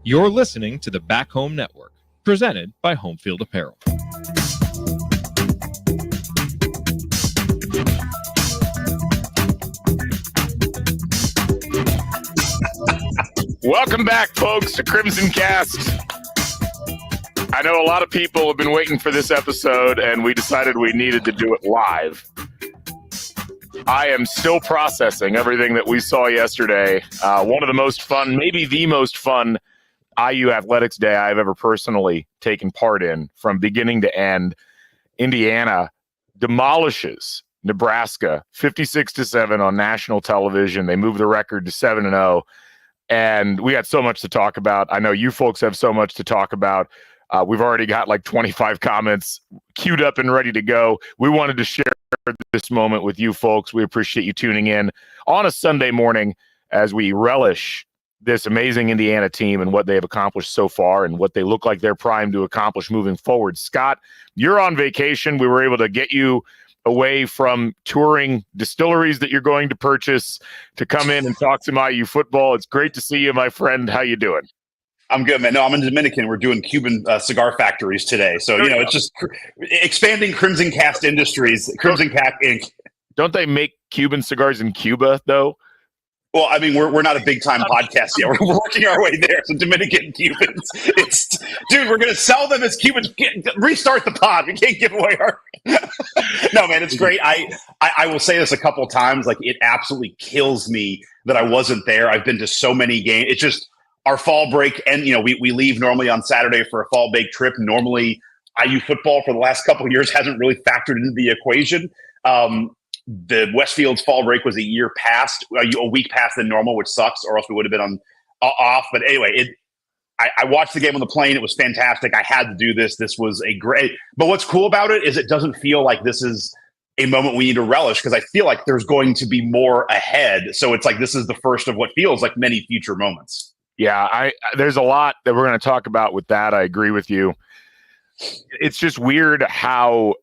You're listening to the Back Home Network, presented by Home Field Apparel. Welcome back, folks, to CrimsonCast. I know a lot of people have been waiting for this episode, and we decided we needed to do it live. I am still processing everything that we saw yesterday. One of the most fun, maybe the most fun IU Athletics Day I've ever personally taken part in, from beginning to end. Indiana demolishes Nebraska 56-7 on national television. They move the record to 7-0. And we had so much to talk about. I know you folks have so much to talk about. We've already got like 25 comments queued up and ready to go. We wanted to share this moment with you folks. We appreciate you tuning in on a Sunday morning as we relish this amazing Indiana team and what they've accomplished so far and what they look like they're primed to accomplish moving forward. Scott, you're on vacation. We were able to get you away from touring distilleries that you're going to purchase to come in and talk some IU football. It's great to see you, my friend. How you doing? I'm good, man. No, I'm in Dominican. We're doing Cuban cigar factories today. So, it's just expanding CrimsonCast Industries, CrimsonCast Inc. Don't they make Cuban cigars in Cuba, though? Well, I mean, we're not a big-time podcast yet. We're working our way there. So Dominican Cubans. Dude, we're going to sell them as Cubans. Restart the pod. We can't give away our... No, man, it's great. I will say this a couple of times. Like, it absolutely kills me that I wasn't there. I've been to so many games. It's just our fall break. And, we leave normally on Saturday for a fall break trip. Normally, IU football for the last couple of years hasn't really factored into the equation. The Westfield's fall break was a week past than normal, which sucks, or else we would have been off. But anyway, I watched the game on the plane. It was fantastic. I had to do this. This was a great. But what's cool about it is it doesn't feel like this is a moment we need to relish, because I feel like there's going to be more ahead. So it's like this is the first of what feels like many future moments. Yeah, there's a lot that we're going to talk about with that. I agree with you. It's just weird how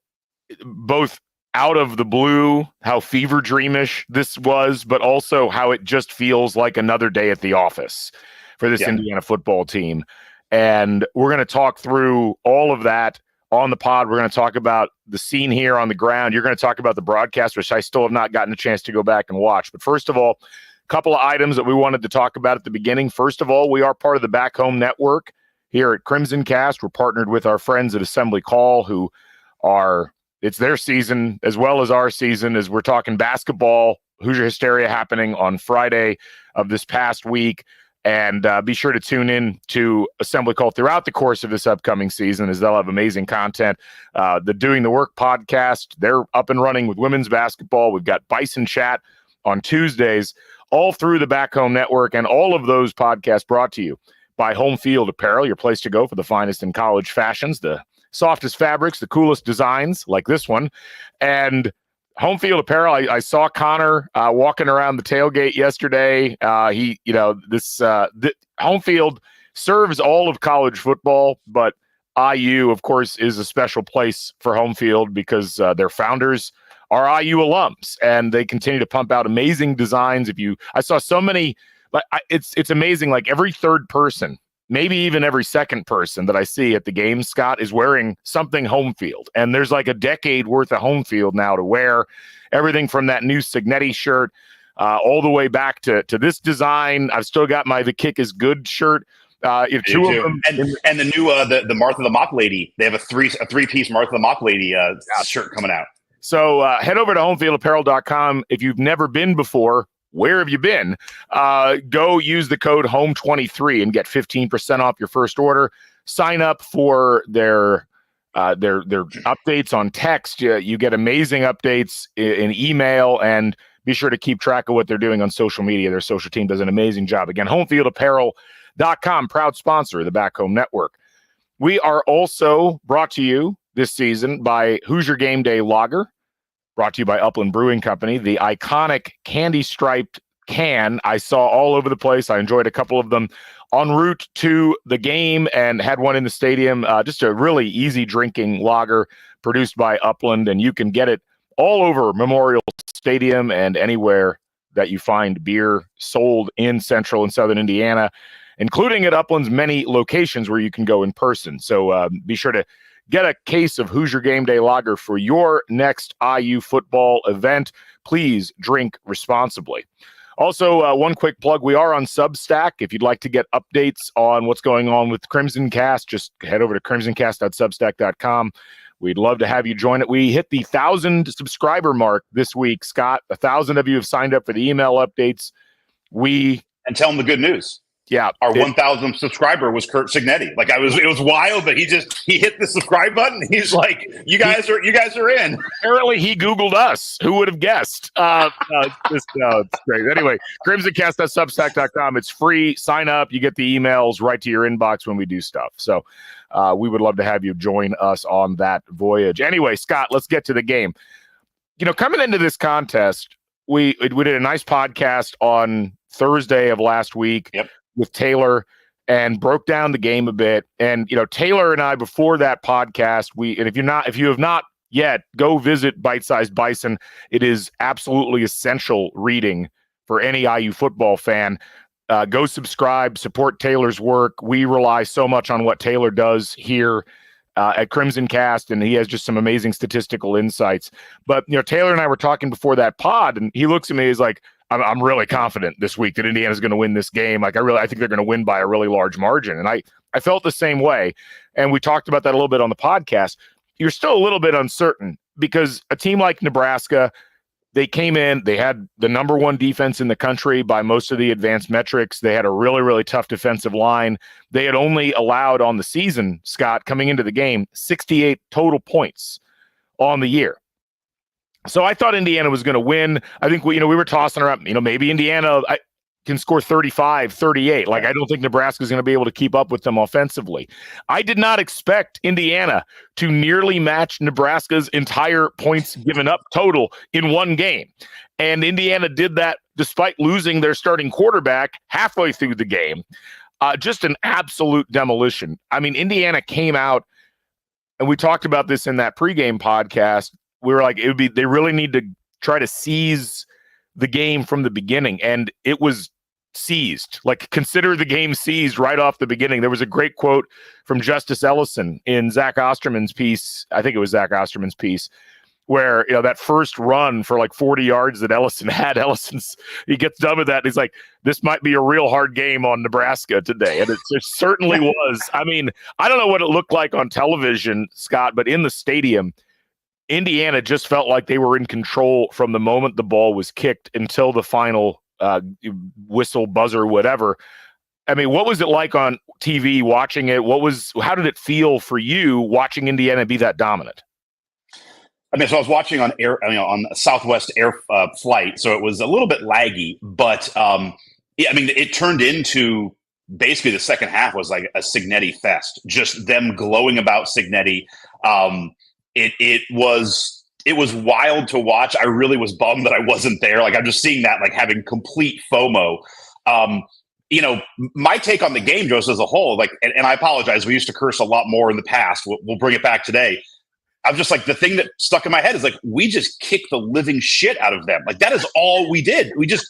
both out of the blue, how fever dreamish this was, but also how it just feels like another day at the office for this Indiana football team. And we're going to talk through all of that on the pod. We're going to talk about the scene here on the ground. You're going to talk about the broadcast, which I still have not gotten a chance to go back and watch. But first of all, a couple of items that we wanted to talk about at the beginning. First of all, we are part of the Back Home Network here at CrimsonCast. We're partnered with our friends at Assembly Call, who are... It's their season as well as our season, as we're talking basketball, Hoosier Hysteria happening on Friday of this past week. And be sure to tune in to Assembly Call throughout the course of this upcoming season, as they'll have amazing content. The Doing the Work podcast, they're up and running with women's basketball. We've got Bison Chat on Tuesdays, all through the Back Home Network, and all of those podcasts brought to you by Home Field Apparel, your place to go for the finest in college fashions, the softest fabrics, the coolest designs like this one. And Home Field Apparel, I saw Connor walking around the tailgate yesterday. Home Field serves all of college football, but IU, of course, is a special place for Home Field because their founders are IU alums, and they continue to pump out amazing designs. I saw so many, but it's amazing. Like every third person, maybe even every second person that I see at the game, Scott, is wearing something Home Field. And there's like a decade worth of Home Field now to wear. Everything from that new Signetti shirt all the way back to this design. I've still got my The Kick is Good shirt. If two of them, and the new the Martha the Mop Lady, they have a three-piece Martha the Mop Lady shirt coming out. So head over to homefieldapparel.com. If you've never been before, where have you been? Go use the code HOME23 and get 15% off your first order. Sign up for their updates on text. You get amazing updates in email, and be sure to keep track of what they're doing on social media. Their social team does an amazing job. Again, homefieldapparel.com, proud sponsor of the Back Home Network. We are also brought to you this season by Hoosier Game Day Lager, brought to you by Upland Brewing Company. The iconic candy-striped can I saw all over the place. I enjoyed a couple of them en route to the game and had one in the stadium. Just a really easy drinking lager produced by Upland, and you can get it all over Memorial Stadium and anywhere that you find beer sold in central and southern Indiana. including at Upland's many locations where you can go in person. So be sure to get a case of Hoosier Game Day Lager for your next IU football event. Please drink responsibly. Also, one quick plug. We are on Substack. If you'd like to get updates on what's going on with CrimsonCast, just head over to crimsoncast.substack.com. We'd love to have you join it. We hit the 1,000 subscriber mark this week, Scott. 1,000 of you have signed up for the email updates. And tell them the good news. Yeah, our 1,000th subscriber was Curt Cignetti. Like it was wild, but he hit the subscribe button. He's like, you guys are in. Apparently, he Googled us. Who would have guessed? It's great. Anyway, crimsoncast.substack.com. It's free. Sign up. You get the emails right to your inbox when we do stuff. So we would love to have you join us on that voyage. Anyway, Scott, let's get to the game. Coming into this contest, we did a nice podcast on Thursday of last week. Yep. With Taylor and broke down the game a bit. And, Taylor and I, before that podcast, if you have not yet, go visit Bite Sized Bison. It is absolutely essential reading for any IU football fan. Go subscribe, support Taylor's work. We rely so much on what Taylor does here at CrimsonCast, and he has just some amazing statistical insights. But, Taylor and I were talking before that pod, and he looks at me, he's like, I'm really confident this week that Indiana's going to win this game. Like I think they're going to win by a really large margin. And I felt the same way. And we talked about that a little bit on the podcast. You're still a little bit uncertain because a team like Nebraska, they came in, they had the number one defense in the country by most of the advanced metrics. They had a really, really tough defensive line. They had only allowed on the season, Scott, coming into the game, 68 total points on the year. So I thought Indiana was going to win. I think we were tossing around, maybe Indiana can score 35, 38. Like, I don't think Nebraska is going to be able to keep up with them offensively. I did not expect Indiana to nearly match Nebraska's entire points given up total in one game. And Indiana did that despite losing their starting quarterback halfway through the game. Just an absolute demolition. I mean, Indiana came out, and we talked about this in that pregame podcast. We were like, they really need to try to seize the game from the beginning. And it was seized. Like, consider the game seized right off the beginning. There was a great quote from Justice Ellison in Zach Osterman's piece. I think it was Zach Osterman's piece, where, that first run for like 40 yards that Ellison had, he gets done with that. And he's like, this might be a real hard game on Nebraska today. And it certainly was. I mean, I don't know what it looked like on television, Scott, but in the stadium, Indiana just felt like they were in control from the moment the ball was kicked until the final whistle, buzzer, whatever. I mean, what was it like on TV watching it? How did it feel for you watching Indiana be that dominant? I mean, so I was watching on Southwest Air flight, so it was a little bit laggy, but it turned into basically the second half was like a Cignetti fest, just them glowing about Cignetti. It was wild to watch. I really was bummed that I wasn't there. Like, I'm just seeing that, like, having complete FOMO. My take on the game, Joseph, as a whole, like, and I apologize, we used to curse a lot more in the past. We'll bring it back today. I'm just like, the thing that stuck in my head is like, we just kicked the living shit out of them. Like, that is all we did. We just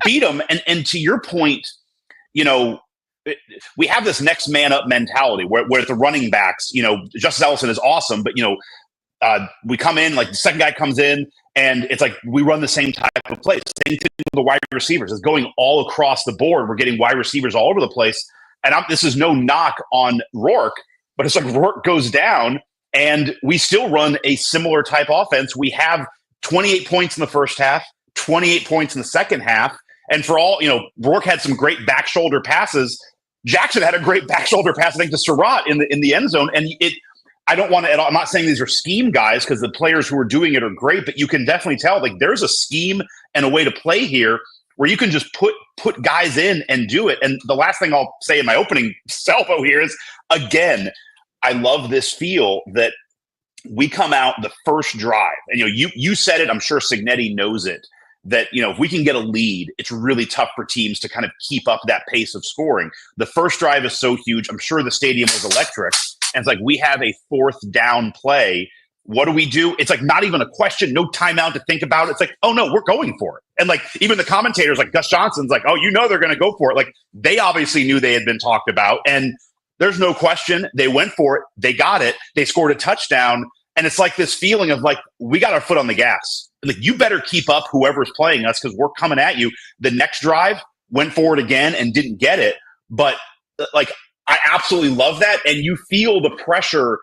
beat them. And to your point, we have this next man up mentality where the running backs, Justice Ellison is awesome, but we come in, like the second guy comes in, and it's like we run the same type of play. Same thing with the wide receivers. It's going all across the board. We're getting wide receivers all over the place. And this is no knock on Rourke, but it's like Rourke goes down, and we still run a similar type offense. We have 28 points in the first half, 28 points in the second half. And for all, Rourke had some great back shoulder passes. Jackson had a great back shoulder pass, I think, to Surratt in the end zone. And I don't want to at all. I'm not saying these are scheme guys because the players who are doing it are great, but you can definitely tell like there's a scheme and a way to play here where you can just put guys in and do it. And the last thing I'll say in my opening salvo here is, again, I love this feel that we come out the first drive, and you said it. I'm sure Cignetti knows it. That, if we can get a lead, it's really tough for teams to kind of keep up that pace of scoring. The first drive is so huge. I'm sure the stadium was electric. And it's like we have a fourth down play, What do we do? It's like not even a question, no timeout to think about. It's like, oh no, we're going for it. And like even the commentators, like Gus Johnson's like, oh, they're going to go for it. Like they obviously knew they had been talked about. And there's no question. They went for it. They got it. They scored a touchdown. And it's like this feeling of like, we got our foot on the gas. Like you better keep up whoever's playing us because we're coming at you. The next drive went forward again and didn't get it. But like, I absolutely love that. And you feel the pressure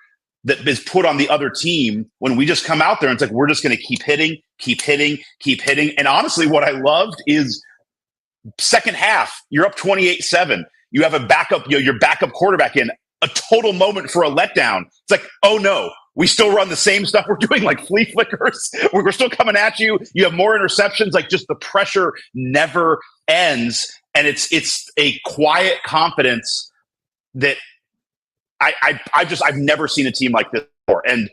that is put on the other team when we just come out there and it's like, we're just going to keep hitting. And honestly, what I loved is second half, you're up 28-7. You have a backup, your backup quarterback in a total moment for a letdown. It's like, oh no, we still run the same stuff we're doing, like flea flickers. We're still coming at you. You have more interceptions. Like just the pressure never ends. And it's a quiet confidence that I've never seen a team like this before. And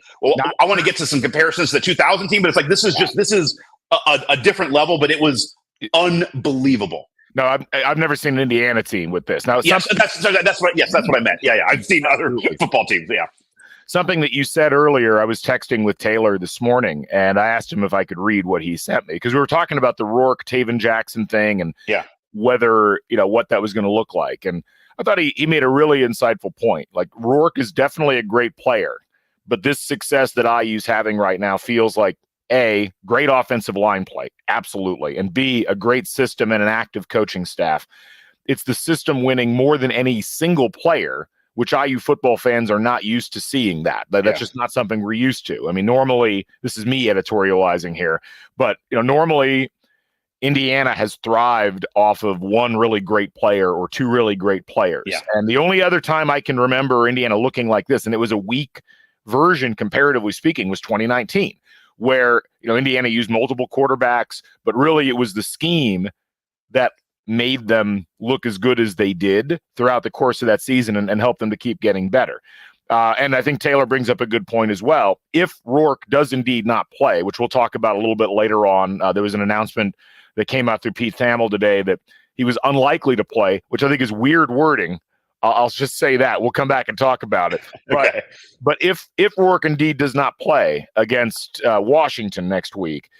I want to get to some comparisons to the 2000 team, but it's like, this is a different level, but it was unbelievable. No, I've never seen an Indiana team with this. Now, that's what I meant. Yeah. I've seen other football teams. Yeah. Something that you said earlier, I was texting with Taylor this morning, and I asked him if I could read what he sent me because we were talking about the Rourke Taven Jackson thing and whether what that was going to look like. And I thought he made a really insightful point. Like Rourke is definitely a great player, but this success that IU's having right now feels like A, great offensive line play, absolutely, and B, a great system and an active coaching staff. It's the system winning more than any single player, which IU football fans are not used to seeing that. That's just not something we're used to. I mean, normally, this is me editorializing here, but normally Indiana has thrived off of one really great player or two really great players. Yeah. And the only other time I can remember Indiana looking like this, and it was a weak version, comparatively speaking, was 2019, where Indiana used multiple quarterbacks, but really it was the scheme that made them look as good as they did throughout the course of that season and help them to keep getting better. And I think Taylor brings up a good point as well. If Rourke does indeed not play, which we'll talk about a little bit later on, there was an announcement that came out through Pete Thamel today that he was unlikely to play, which I think is weird wording. I'll just say that. We'll come back and talk about it. Okay. But if Rourke indeed does not play against Washington next week,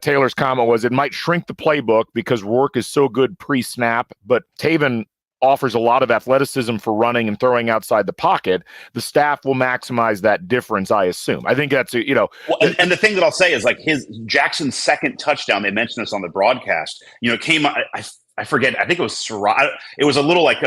Taylor's comment was it might shrink the playbook because Rourke is so good pre-snap, but Taven offers a lot of athleticism for running and throwing outside the pocket. The staff will maximize that difference, I assume. I think that's, Well, and the thing that I'll say is like Jackson's second touchdown, they mentioned this on the broadcast, came, I forget, I think it was, it was a little like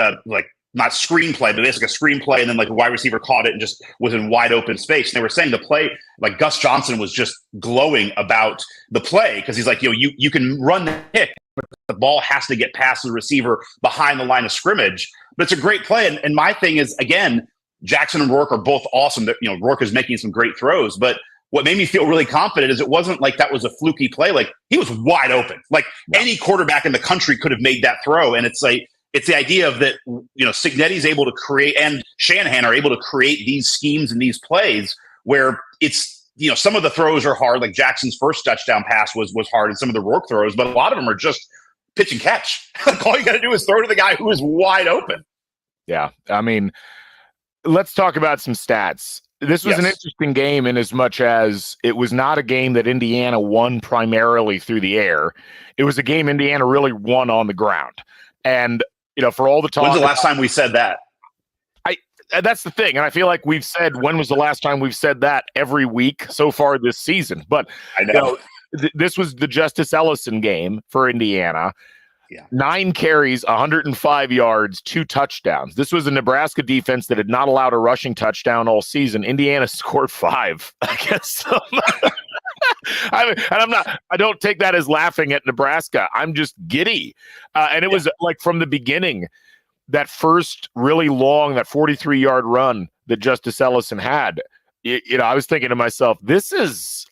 not screenplay, but basically a screenplay, and then like the wide receiver caught it and just was in wide open space. And they were saying the play, like Gus Johnson was just glowing about the play because he's like, you can run the pick, but the ball has to get past the receiver behind the line of scrimmage. But it's a great play. And my thing is, again, Jackson and Rourke are both awesome. Rourke is making some great throws, but what made me feel really confident is it wasn't like that was a fluky play. Like he was wide open. Like any quarterback in the country could have made that throw. And it's the idea of that, Cignetti's able to create and Shanahan are able to create these schemes and these plays where it's, some of the throws are hard. Like Jackson's first touchdown pass was hard and some of the Rourke throws, but a lot of them are just pitch and catch. Like all you got to do is throw to the guy who is wide open. Yeah. I mean, let's talk about some stats. This was an interesting game in as much as it was not a game that Indiana won primarily through the air. It was a game Indiana really won on the ground. And, for all the talk. When's the last time we said that? That's the thing. And I feel like we've said, when was the last time we've said that every week so far this season? But I know. This was the Justice Ellison game for Indiana. Yeah. 9 carries, 105 yards, 2 touchdowns. This was a Nebraska defense that had not allowed a rushing touchdown all season. Indiana scored 5 against them. I don't take that as laughing at Nebraska. I'm just giddy. And it was like from the beginning, that first really long, that 43-yard run that Justice Ellison had, I was thinking to myself, this was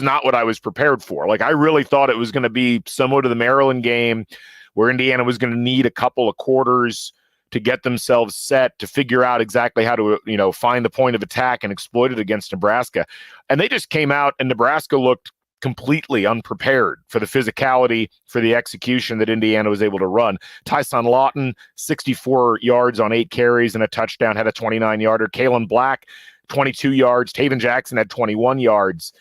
not what I was prepared for. Like, I really thought it was going to be similar to the Maryland game where Indiana was going to need a couple of quarters to get themselves set, to figure out exactly how to, find the point of attack and exploit it against Nebraska. And they just came out and Nebraska looked completely unprepared for the physicality, for the execution that Indiana was able to run. Tyson Lawton, 64 yards on 8 carries and a touchdown, had a 29-yarder. Kalen Black, 22 yards. Taven Jackson had 21 yards.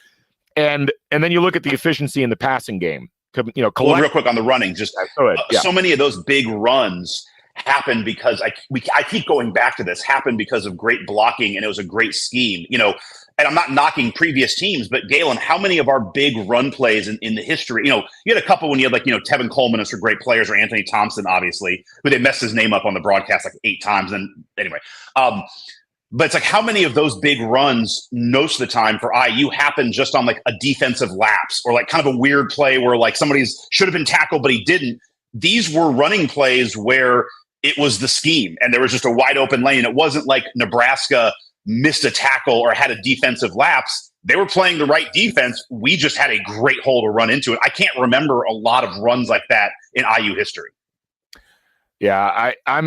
And then you look at the efficiency in the passing game. Real quick on the running, so many of those big runs happened because I keep going back to this, happened because of great blocking, and it was a great scheme. And I'm not knocking previous teams, but Galen, how many of our big run plays in the history, you had a couple when you had Tevin Coleman as for great players, or Anthony Thompson, obviously, who they messed his name up on the broadcast 8 times. And anyway, but it's how many of those big runs most of the time for IU happen just on a defensive lapse, or kind of a weird play where somebody's should have been tackled, but he didn't. These were running plays where it was the scheme and there was just a wide open lane. It wasn't like Nebraska missed a tackle or had a defensive lapse. They were playing the right defense. We just had a great hole to run into it. I can't remember a lot of runs like that in IU history. Yeah, I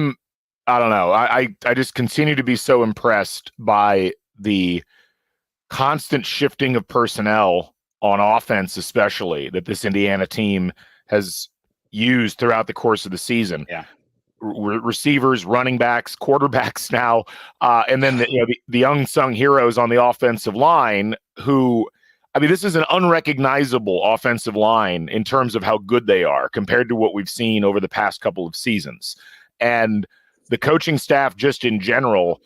don't know. I just continue to be so impressed by the constant shifting of personnel on offense, especially that this Indiana team has used throughout the course of the season. Yeah. Receivers, running backs, quarterbacks now, and then the unsung heroes on the offensive line who, this is an unrecognizable offensive line in terms of how good they are compared to what we've seen over the past couple of seasons. And the coaching staff just in general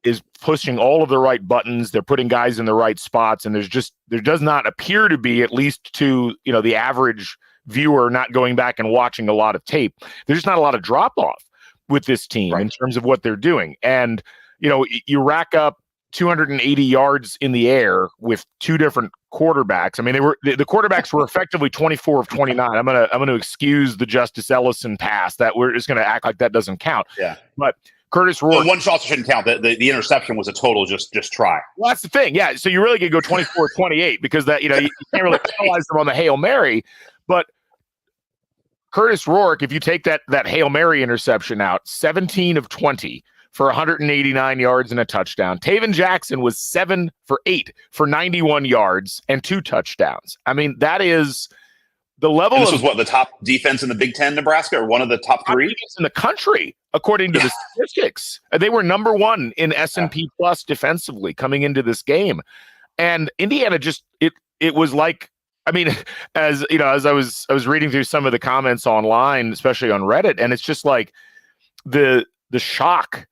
is pushing all of the right buttons. They're putting guys in the right spots. And there does not appear to be, at least to, the average viewer not going back and watching a lot of tape, there's just not a lot of drop off with this team in terms of what they're doing. And, you rack up 280 yards in the air with 2 different quarterbacks. The quarterbacks were effectively 24 of 29. I'm going to excuse the Justice Ellison pass, that we're just going to act like that doesn't count. Yeah. But Kurtis Rourke, one shot shouldn't count. The interception was a total just try. Well, that's the thing. Yeah. So you really could go 24-28 because that, you can't really penalize them on the Hail Mary. But Kurtis Rourke, if you take that Hail Mary interception out, 17 of 20 for 189 yards and a touchdown. Taven Jackson was 7 for 8 for 91 yards and 2 touchdowns. That is the level. And this was the top defense in the Big Ten, Nebraska, or one of the top 3 in the country, according to the statistics. They were number 1 in S&P Plus defensively coming into this game. And Indiana just, it was like, as I was reading through some of the comments online, especially on Reddit, and it's just like the shock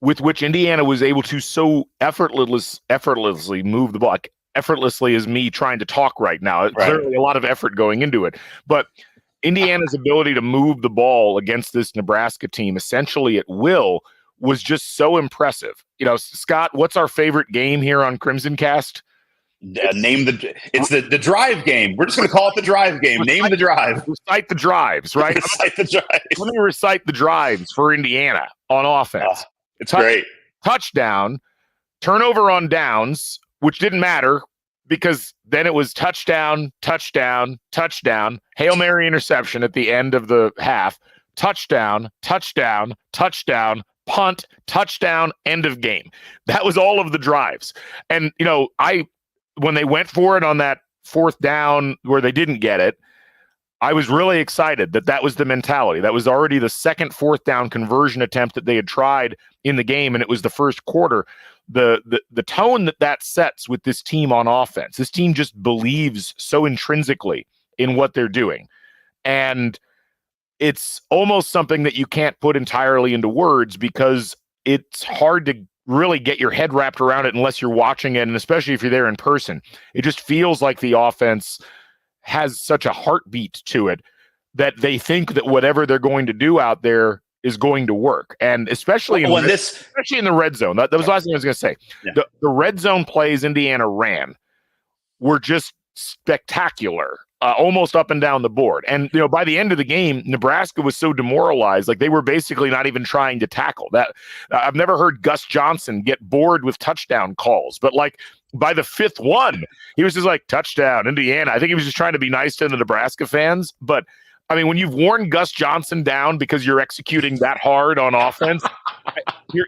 with which Indiana was able to so effortlessly move the ball. Like, effortlessly is me trying to talk right now. Clearly a lot of effort going into it, but Indiana's ability to move the ball against this Nebraska team essentially at will was just so impressive. Scott, what's our favorite game here on CrimsonCast? It's the drive game. We're just going to call it the drive game. Name the drive. Recite the drives, right? Recite the drives. Let me recite the drives for Indiana on offense. It's great. Touchdown, turnover on downs, which didn't matter because then it was touchdown, touchdown, touchdown, Hail Mary interception at the end of the half, touchdown, touchdown, touchdown, punt, touchdown, end of game. That was all of the drives. And, when they went for it on that 4th down where they didn't get it, I was really excited that was the mentality. That was already the second 4th down conversion attempt that they had tried in the game, and it was the first quarter. The tone that sets with this team on offense. This team just believes so intrinsically in what they're doing. And it's almost something that you can't put entirely into words because it's hard to really get your head wrapped around it unless you're watching it, and especially if you're there in person. It just feels like the offense has such a heartbeat to it that they think that whatever they're going to do out there is going to work. And especially in the red zone. That was the last thing I was going to say. Yeah. The red zone plays Indiana ran were just spectacular. Almost up and down the board. And, by the end of the game, Nebraska was so demoralized, like they were basically not even trying to tackle that. I've never heard Gus Johnson get bored with touchdown calls, but like by the 5th one, he was just like, touchdown, Indiana. I think he was just trying to be nice to the Nebraska fans. But when you've worn Gus Johnson down because you're executing that hard on offense,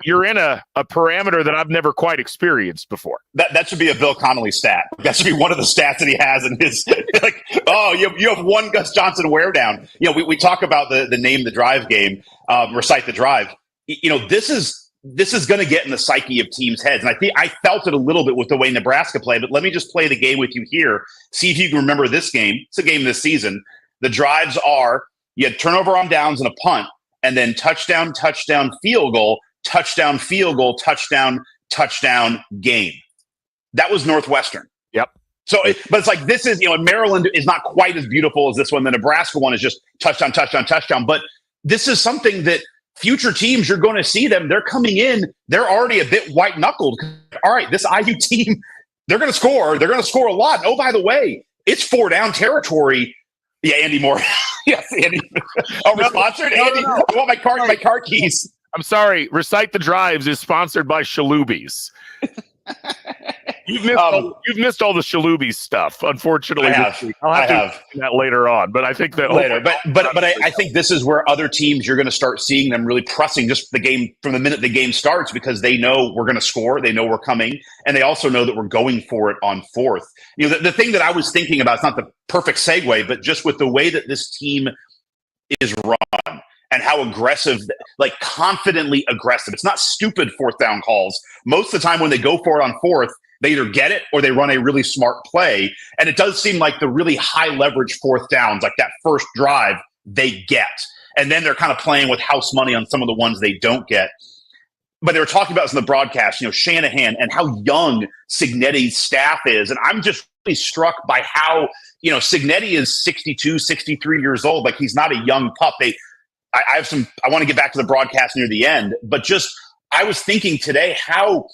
you're in a parameter that I've never quite experienced before. That should be a Bill Connolly stat. That should be one of the stats that he has in his you have one Gus Johnson wear down. We talk about the name the drive game, recite the drive. This is this is going to get in the psyche of teams' heads. And I think I felt it a little bit with the way Nebraska played, but let me just play the game with you here. See if you can remember this game. It's a game this season. The drives are, you had turnover on downs and a punt, and then touchdown, touchdown, field goal, touchdown, touchdown, game. That was Northwestern. Yep. So, but it's like, this is, Maryland is not quite as beautiful as this one. The Nebraska one is just touchdown, touchdown, touchdown. But this is something that future teams, you're going to see them. They're coming in. They're already a bit white knuckled. All right, this IU team, they're going to score. They're going to score a lot. And, oh, by the way, it's 4 down territory. Yeah, Andy Moore. Yes, Andy. Oh, we're sponsored? Andy, I want my car keys. I'm sorry. Recite the Drives is sponsored by Shalubies. You've missed all the Shalubies stuff, unfortunately. I'll have to do that later on, but I think that later. But I think this is where other teams, you're going to start seeing them really pressing just the game from the minute the game starts, because they know we're going to score, they know we're coming, and they also know that we're going for it on fourth. The thing that I was thinking about, it's not the perfect segue, but just with the way that this team is run and how aggressive, like confidently aggressive. It's not stupid fourth down calls. Most of the time when they go for it on fourth, they either get it or they run a really smart play. And it does seem like the really high leverage fourth downs, like that first drive, they get. And then they're kind of playing with house money on some of the ones they don't get. But they were talking about this in the broadcast, Shanahan and how young Cignetti's staff is. And I'm just really struck by how, Cignetti is 62, 63 years old. Like, he's not a young pup. I want to get back to the broadcast near the end, but just, I was thinking today how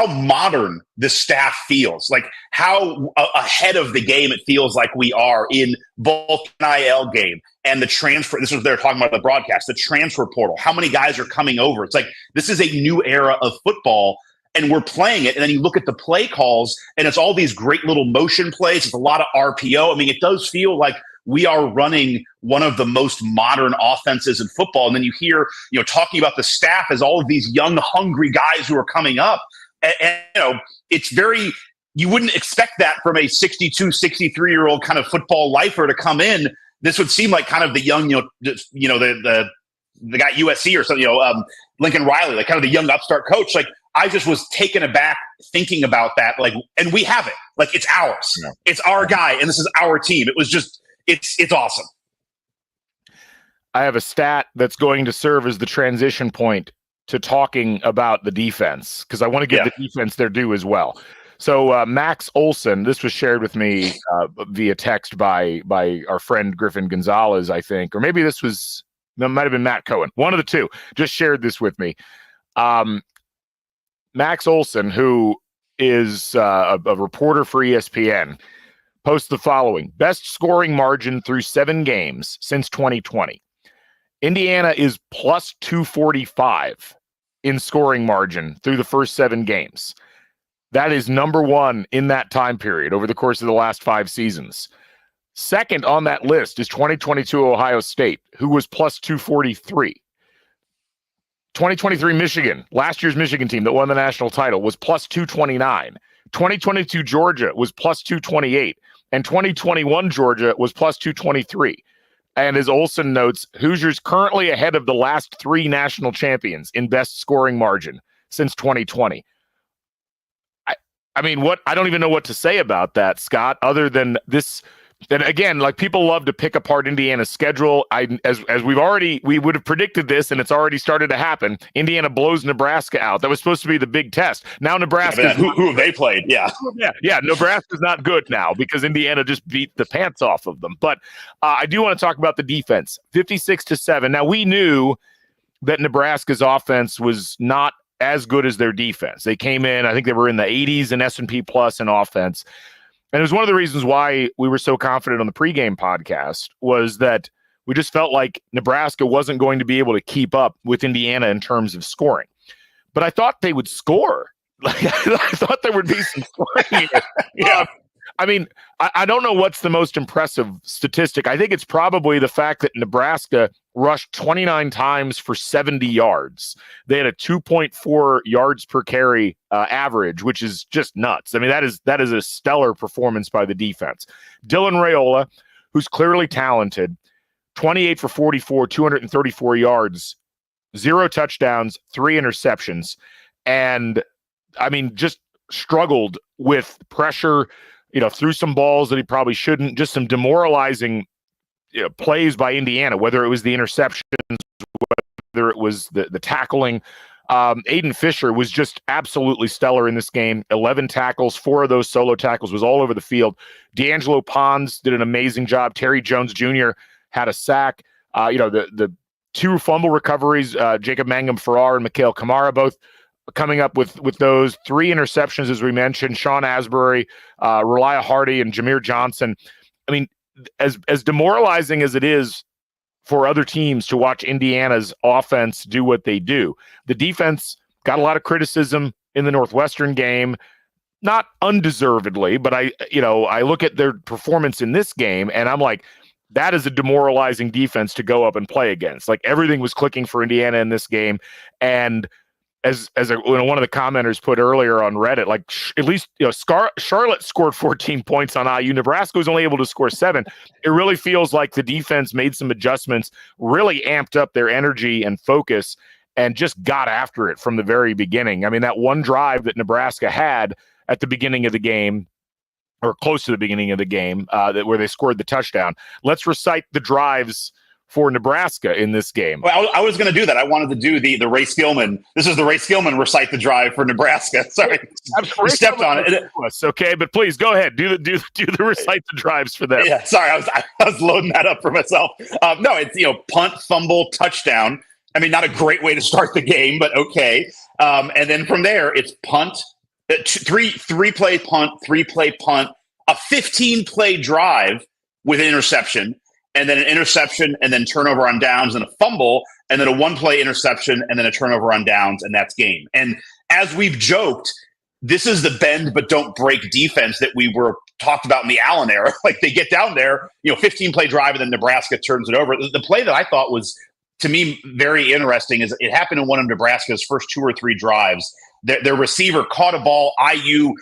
modern this staff feels, like how ahead of the game it feels like we are in both NIL game and the transfer. This was they're talking about the broadcast, the transfer portal, how many guys are coming over. It's like, this is a new era of football and we're playing it. And then you look at the play calls and it's all these great little motion plays. It's a lot of RPO. I mean, it does feel like we are running one of the most modern offenses in football. And then you hear, talking about the staff as all of these young, hungry guys who are coming up. And it's very, you wouldn't expect that from a 62, 63-year-old kind of football lifer to come in. This would seem like kind of the young, the guy at USC or something, Lincoln Riley, like kind of the young upstart coach. Like, I just was taken aback thinking about that. Like, and we have it. Like, it's ours. Yeah. It's our guy, and this is our team. It was just, it's awesome. I have a stat that's going to serve as the transition point to talking about the defense, because I want to give the defense their due as well. So Max Olson, this was shared with me via text by our friend Griffin Gonzalez, I think, or maybe it might have been Matt Cohen. One of the two just shared this with me. Max Olson, who is a reporter for ESPN, posts the following: best scoring margin through 7 games since 2020. Indiana is plus 245 in scoring margin through the first 7 games. That is number 1 in that time period over the course of the last 5 seasons. Second on that list is 2022 Ohio State, who was plus 243. 2023 Michigan, last year's Michigan team that won the national title, was plus 229. 2022 Georgia was plus 228. And 2021 Georgia was plus 223. And as Olson notes, Hoosiers currently ahead of the last 3 national champions in best scoring margin since 2020. I mean, I don't even know what to say about that, Scott, other than this. And again, like, people love to pick apart Indiana's schedule. As we would have predicted this, and it's already started to happen. Indiana blows Nebraska out. That was supposed to be the big test. Now Nebraska, who have they played? Yeah. Nebraska's not good now because Indiana just beat the pants off of them. But I do want to talk about the defense. 56-7. Now, we knew that Nebraska's offense was not as good as their defense. They came in, I think they were in the 80s in S&P plus in offense. And it was one of the reasons why we were so confident on the pregame podcast, was that we just felt like Nebraska wasn't going to be able to keep up with Indiana in terms of scoring. But I thought they would score. Like, I thought there would be some scoring here. Yeah. I mean, I don't know what's the most impressive statistic. I think it's probably the fact that Nebraska rushed 29 times for 70 yards. They had a 2.4 yards per carry average, which is just nuts. I mean, that is a stellar performance by the defense. Dylan Raiola, who's clearly talented, 28 for 44, 234 yards 0 touchdowns, 3 interceptions. And I mean, just struggled with pressure, threw some balls that he probably shouldn't, just some demoralizing plays by Indiana, whether it was the interceptions, whether it was the tackling. Aiden Fisher was just absolutely stellar in this game. 11 tackles, 4 of those solo tackles, was all over the field. D'Angelo Pons did an amazing job. Terry Jones Jr. had a sack. The 2 fumble recoveries, Jacob Mangum-Farrar and Mikhail Kamara both coming up with those. 3 interceptions, as we mentioned. Sean Asbury, Reliah Hardy, and Jameer Johnson. I mean, as demoralizing as it is for other teams to watch Indiana's offense do what they do, the defense got a lot of criticism in the Northwestern game, not undeservedly, but I look at their performance in this game and I'm like, that is a demoralizing defense to go up and play against. Like, everything was clicking for Indiana in this game. And as one of the commenters put earlier on Reddit, like, at least Charlotte scored 14 points on IU. Nebraska was only able to score 7. It really feels like the defense made some adjustments, really amped up their energy and focus, and just got after it from the very beginning. I mean, that one drive that Nebraska had at the beginning of the game, or close to the beginning of the game, where they scored the touchdown. Let's recite the drives for Nebraska in this game. Well, I was going to do that. I wanted to do the Ray Skillman. This is the Ray Skillman recite the drive for Nebraska. Sorry, you stepped on it. Okay, but please go ahead. Do the recite the drives for them. Yeah, sorry, I was loading that up for myself. No, it's punt, fumble, touchdown. I mean, not a great way to start the game, but okay. And then from there, it's punt, three play punt, 3-play punt, a 15-play drive with an interception, and then an interception, and then turnover on downs, and a fumble, and then a 1-play interception, and then a turnover on downs, and that's game. And as we've joked, this is the bend but don't break defense that we were talked about in the Allen era. Like, they get down there, 15-play drive, and then Nebraska turns it over. The play that I thought was, to me, very interesting is it happened in one of Nebraska's first 2 or 3 drives. Their receiver caught a ball. IU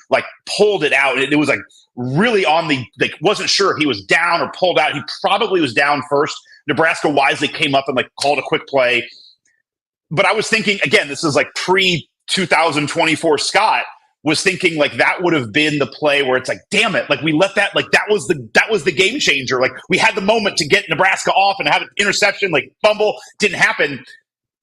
pulled it out. It was really on the, wasn't sure if he was down or pulled out. He probably was down first. Nebraska wisely came up and called a quick play. But I was thinking, again, this is pre-2024 Scott was thinking that would have been the play where it's damn it, we let that, that was the game changer. We had the moment to get Nebraska off and have an interception, fumble, didn't happen.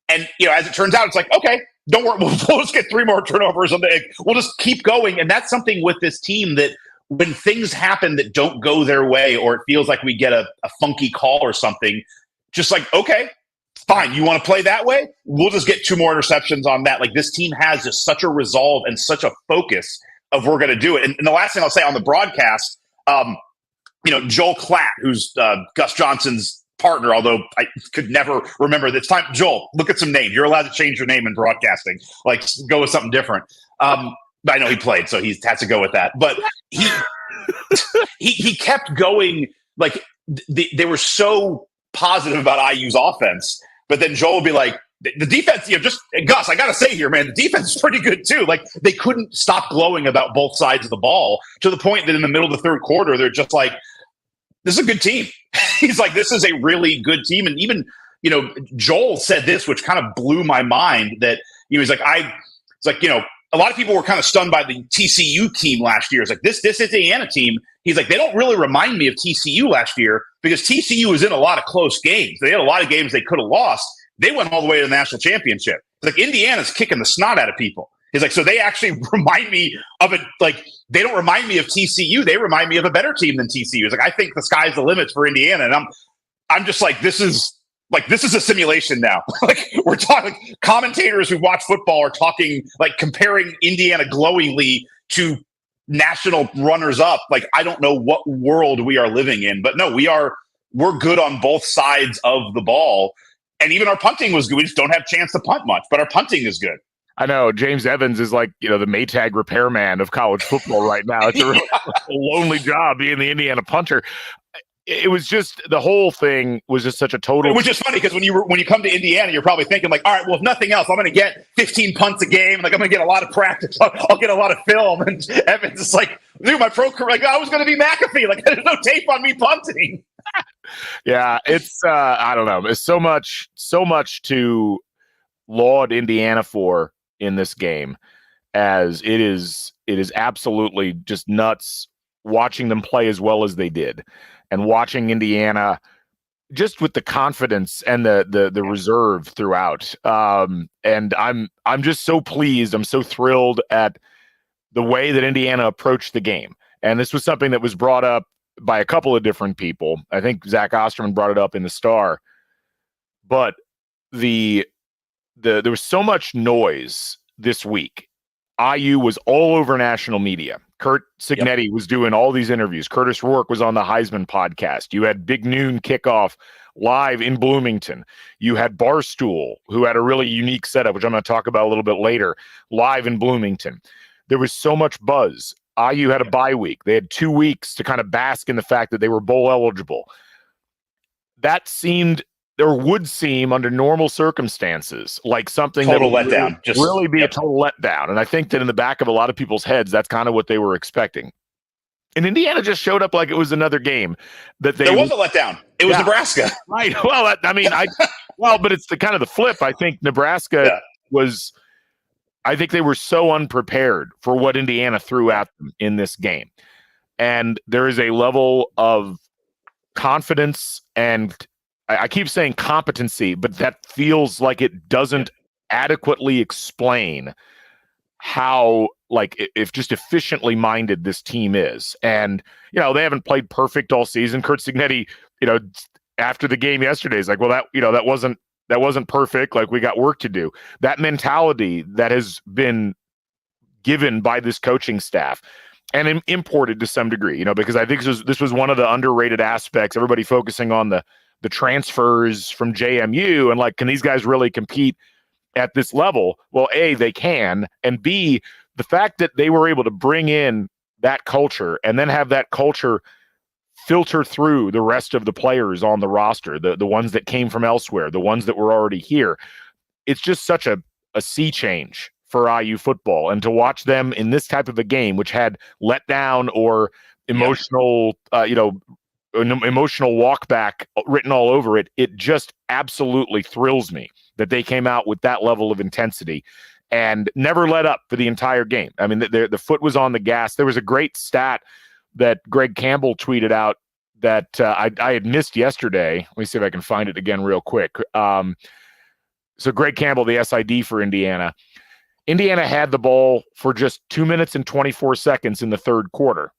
And as it turns out, it's okay, don't worry, we'll just get 3 more turnovers on we'll just keep going. And that's something with this team that when things happen that don't go their way, or it feels like we get a funky call or something, just okay, fine, you want to play that way? We'll just get 2 more interceptions on that. This team has just such a resolve and such a focus of we're going to do it. And the last thing I'll say on the broadcast, Joel Klatt, who's Gus Johnson's partner, although I could never remember this time. Joel, look at some names. You're allowed to change your name in broadcasting. Go with something different. I know he played, so he has to go with that. But he kept going. They were so positive about IU's offense, but then Joel would be like, the defense, just Gus, I got to say here, man, the defense is pretty good too. They couldn't stop glowing about both sides of the ball, to the point that in the middle of the third quarter, they're just this is a good team. He's this is a really good team. And even, Joel said this, which kind of blew my mind, that, he's a lot of people were kind of stunned by the TCU team last year. It's this Indiana team. He's they don't really remind me of TCU last year, because TCU was in a lot of close games. They had a lot of games they could have lost. They went all the way to the national championship. Indiana's kicking the snot out of people. He's so they actually remind me of it. They don't remind me of TCU. They remind me of a better team than TCU. He's I think the sky's the limit for Indiana. And I'm just this is a simulation now. We're talking, commentators who watch football are talking, comparing Indiana glowingly to national runners up. I don't know what world we are living in, but no, we're good on both sides of the ball. And even our punting was good. We just don't have a chance to punt much, but our punting is good. I know James Evans is the Maytag repairman of college football right now. It's a really lonely job being the Indiana punter. It was just, the whole thing was just such a total. Which is funny, because when you come to Indiana, you're probably thinking all right, well, if nothing else, I'm going to get 15 punts a game. I'm going to get a lot of practice. I'll get a lot of film. And Evans is dude, my pro career, I was going to be McAfee. There's no tape on me punting. Yeah, it's I don't know. There's so much to laud Indiana for in this game, as it is absolutely just nuts watching them play as well as they did, and watching Indiana just with the confidence and the reserve throughout. And I'm just so pleased. I'm so thrilled at the way that Indiana approached the game. And this was something that was brought up by a couple of different people. I think Zach Osterman brought it up in the Star. But there was so much noise this week. IU was all over national media. Curt Cignetti was doing all these interviews. Kurtis Rourke was on the Heisman podcast. You had Big Noon Kickoff live in Bloomington. You had Barstool, who had a really unique setup, which I'm going to talk about a little bit later, live in Bloomington. There was so much buzz. IU had a bye week. They had 2 weeks to kind of bask in the fact that they were bowl eligible. That seemed, or would seem under normal circumstances, like something total that would letdown. Really be a total letdown. And I think that in the back of a lot of people's heads, that's kind of what they were expecting. And Indiana just showed up like it was another game. That there was a letdown. It was Nebraska. Right. Well, but it's the kind of the flip. I think Nebraska was, I think they were so unprepared for what Indiana threw at them in this game. And there is a level of confidence, and I keep saying competency, but that feels like it doesn't adequately explain how, like, if just efficiently minded this team is. And, they haven't played perfect all season. Curt Cignetti, after the game yesterday is like, well, that wasn't perfect. Like, we got work to do. That mentality that has been given by this coaching staff and imported to some degree, because I think this was one of the underrated aspects. Everybody focusing on the transfers from JMU and like, can these guys really compete at this level? Well, A, they can, and B, the fact that they were able to bring in that culture and then have that culture filter through the rest of the players on the roster, the ones that came from elsewhere, the ones that were already here. It's just such a sea change for IU football. And to watch them in this type of a game, which had letdown or emotional, emotional walk back written all over it, it just absolutely thrills me that they came out with that level of intensity and never let up for the entire game. I mean, the foot was on the gas. There was a great stat that Greg Campbell tweeted out that I had missed yesterday. Let me see if I can find it again real quick. So Greg Campbell, the SID for Indiana had the ball for just 2 minutes and 24 seconds in the third quarter.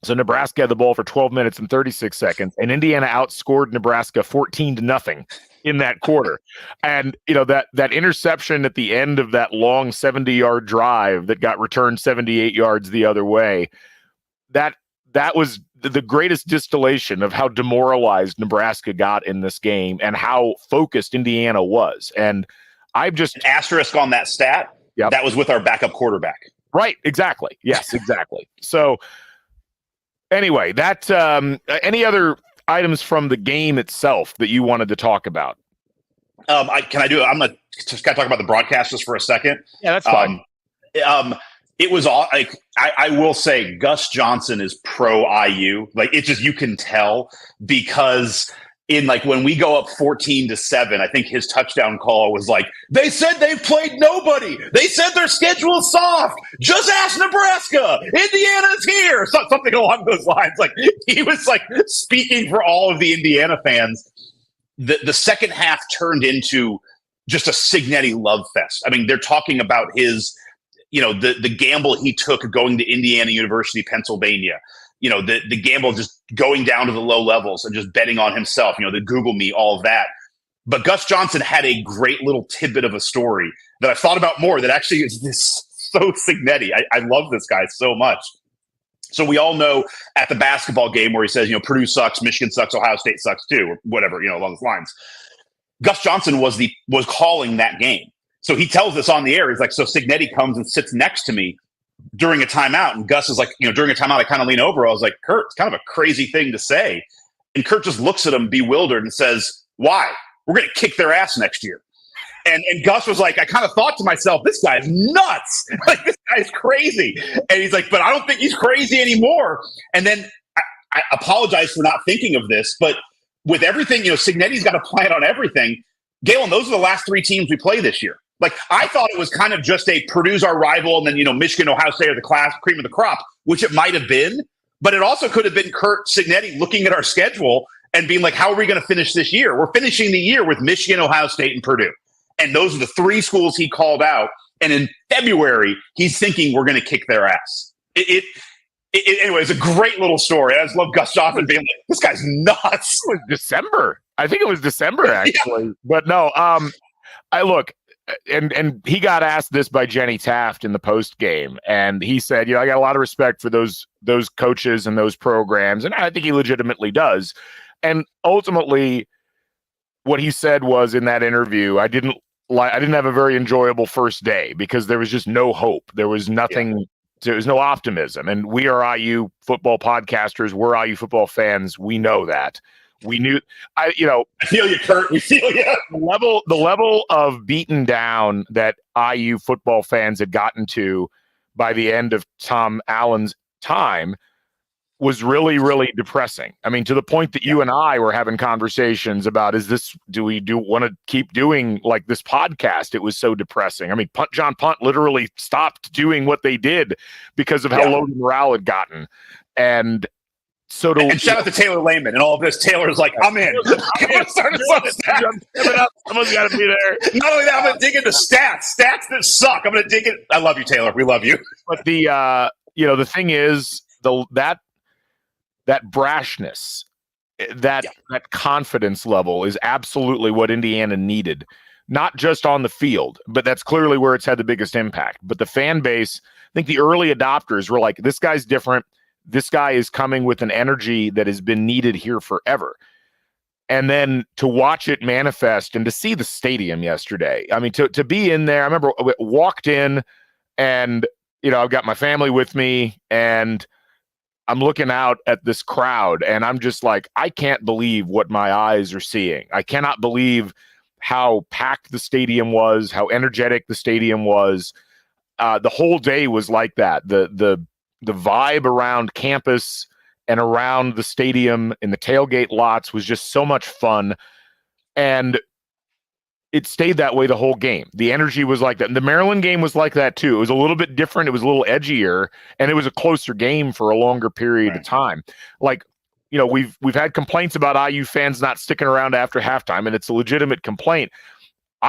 So Nebraska had the ball for 12 minutes and 36 seconds, and Indiana outscored Nebraska 14-0 in that quarter. And, that interception at the end of that long 70-yard drive that got returned 78 yards the other way, that was the greatest distillation of how demoralized Nebraska got in this game and how focused Indiana was. And I've just... An asterisk on that stat, that was with our backup quarterback. Right, exactly. Yes, exactly. So... Anyway, that any other items from the game itself that you wanted to talk about? I'm gonna just kind of talk about the broadcast just for a second. Yeah, that's fine. It was all like I will say Gus Johnson is pro IU. Like, it's just, you can tell, because in, like, when we go up 14-7, I think his touchdown call was like, they said they've played nobody. They said their schedule is soft. Just ask Nebraska. Indiana's here. Something along those lines. Like, he was like speaking for all of the Indiana fans. The second half turned into just a Cignetti love fest. I mean, they're talking about his, the gamble he took going to Indiana University, Pennsylvania. The gamble of just going down to the low levels and just betting on himself, the Google me, all of that. But Gus Johnson had a great little tidbit of a story that I've thought about more that actually is so Cignetti. I love this guy so much. So we all know at the basketball game where he says, Purdue sucks, Michigan sucks, Ohio State sucks too, or whatever, along those lines. Gus Johnson was calling that game. So he tells us on the air, he's like, so Cignetti comes and sits next to me during a timeout, and Gus is like, during a timeout, I kind of lean over. I was like, Kurt, it's kind of a crazy thing to say. And Kurt just looks at him bewildered and says, why? We're going to kick their ass next year. And Gus was like, I kind of thought to myself, this guy is nuts. Like, this guy's crazy. And he's like, but I don't think he's crazy anymore. And then I apologize for not thinking of this, but with everything, Cignetti's got a plan on everything. Galen, those are the last 3 teams we play this year. Like, I thought it was kind of just a Purdue's our rival, and then, Michigan, Ohio State are the cream of the crop, which it might have been. But it also could have been Curt Cignetti looking at our schedule and being like, how are we going to finish this year? We're finishing the year with Michigan, Ohio State, and Purdue. And those are the 3 schools he called out. And in February, he's thinking we're going to kick their ass. Anyway, it's a great little story. I just love Gus Johnson being like, this guy's nuts. It was December. I think it was December, actually. Yeah. But no, I look, and he got asked this by Jenny Taft in the post game, and he said, I got a lot of respect for those coaches and those programs, and I think he legitimately does. And ultimately, what he said was in that interview, I didn't have a very enjoyable first day because there was just no hope. There was nothing. Yeah. There was no optimism. And we are IU football podcasters. We're IU football fans. We know that. We knew. I feel you, Curt. We feel you. The level of beaten down that IU football fans had gotten to by the end of Tom Allen's time was really, really depressing. I mean, to the point that you and I were having conversations about, do we want to keep doing like this podcast? It was so depressing. I mean, John Punt literally stopped doing what they did because of how low the morale had gotten. And shout out to Taylor Lehman and all of this. Taylor's like, I'm in. I'm going to start a Substack. Someone's got to be there. Not only that, I'm going to dig into stats that suck. I'm going to dig it. I love you, Taylor. We love you. But the thing is, that brashness, that confidence level is absolutely what Indiana needed, not just on the field, but that's clearly where it's had the biggest impact. But the fan base, I think the early adopters were like, this guy's different. This guy is coming with an energy that has been needed here forever. And then to watch it manifest and to see the stadium yesterday, I mean, to be in there, I remember I walked in and, I've got my family with me and I'm looking out at this crowd and I'm just like, I can't believe what my eyes are seeing. I cannot believe how packed the stadium was, how energetic the stadium was. The whole day was like that. The vibe around campus and around the stadium in the tailgate lots was just so much fun. And it stayed that way the whole game. The energy was like that. And the Maryland game was like that too. It was a little bit different. It was a little edgier and it was a closer game for a longer period of time. Like, we've had complaints about IU fans not sticking around after halftime, and it's a legitimate complaint.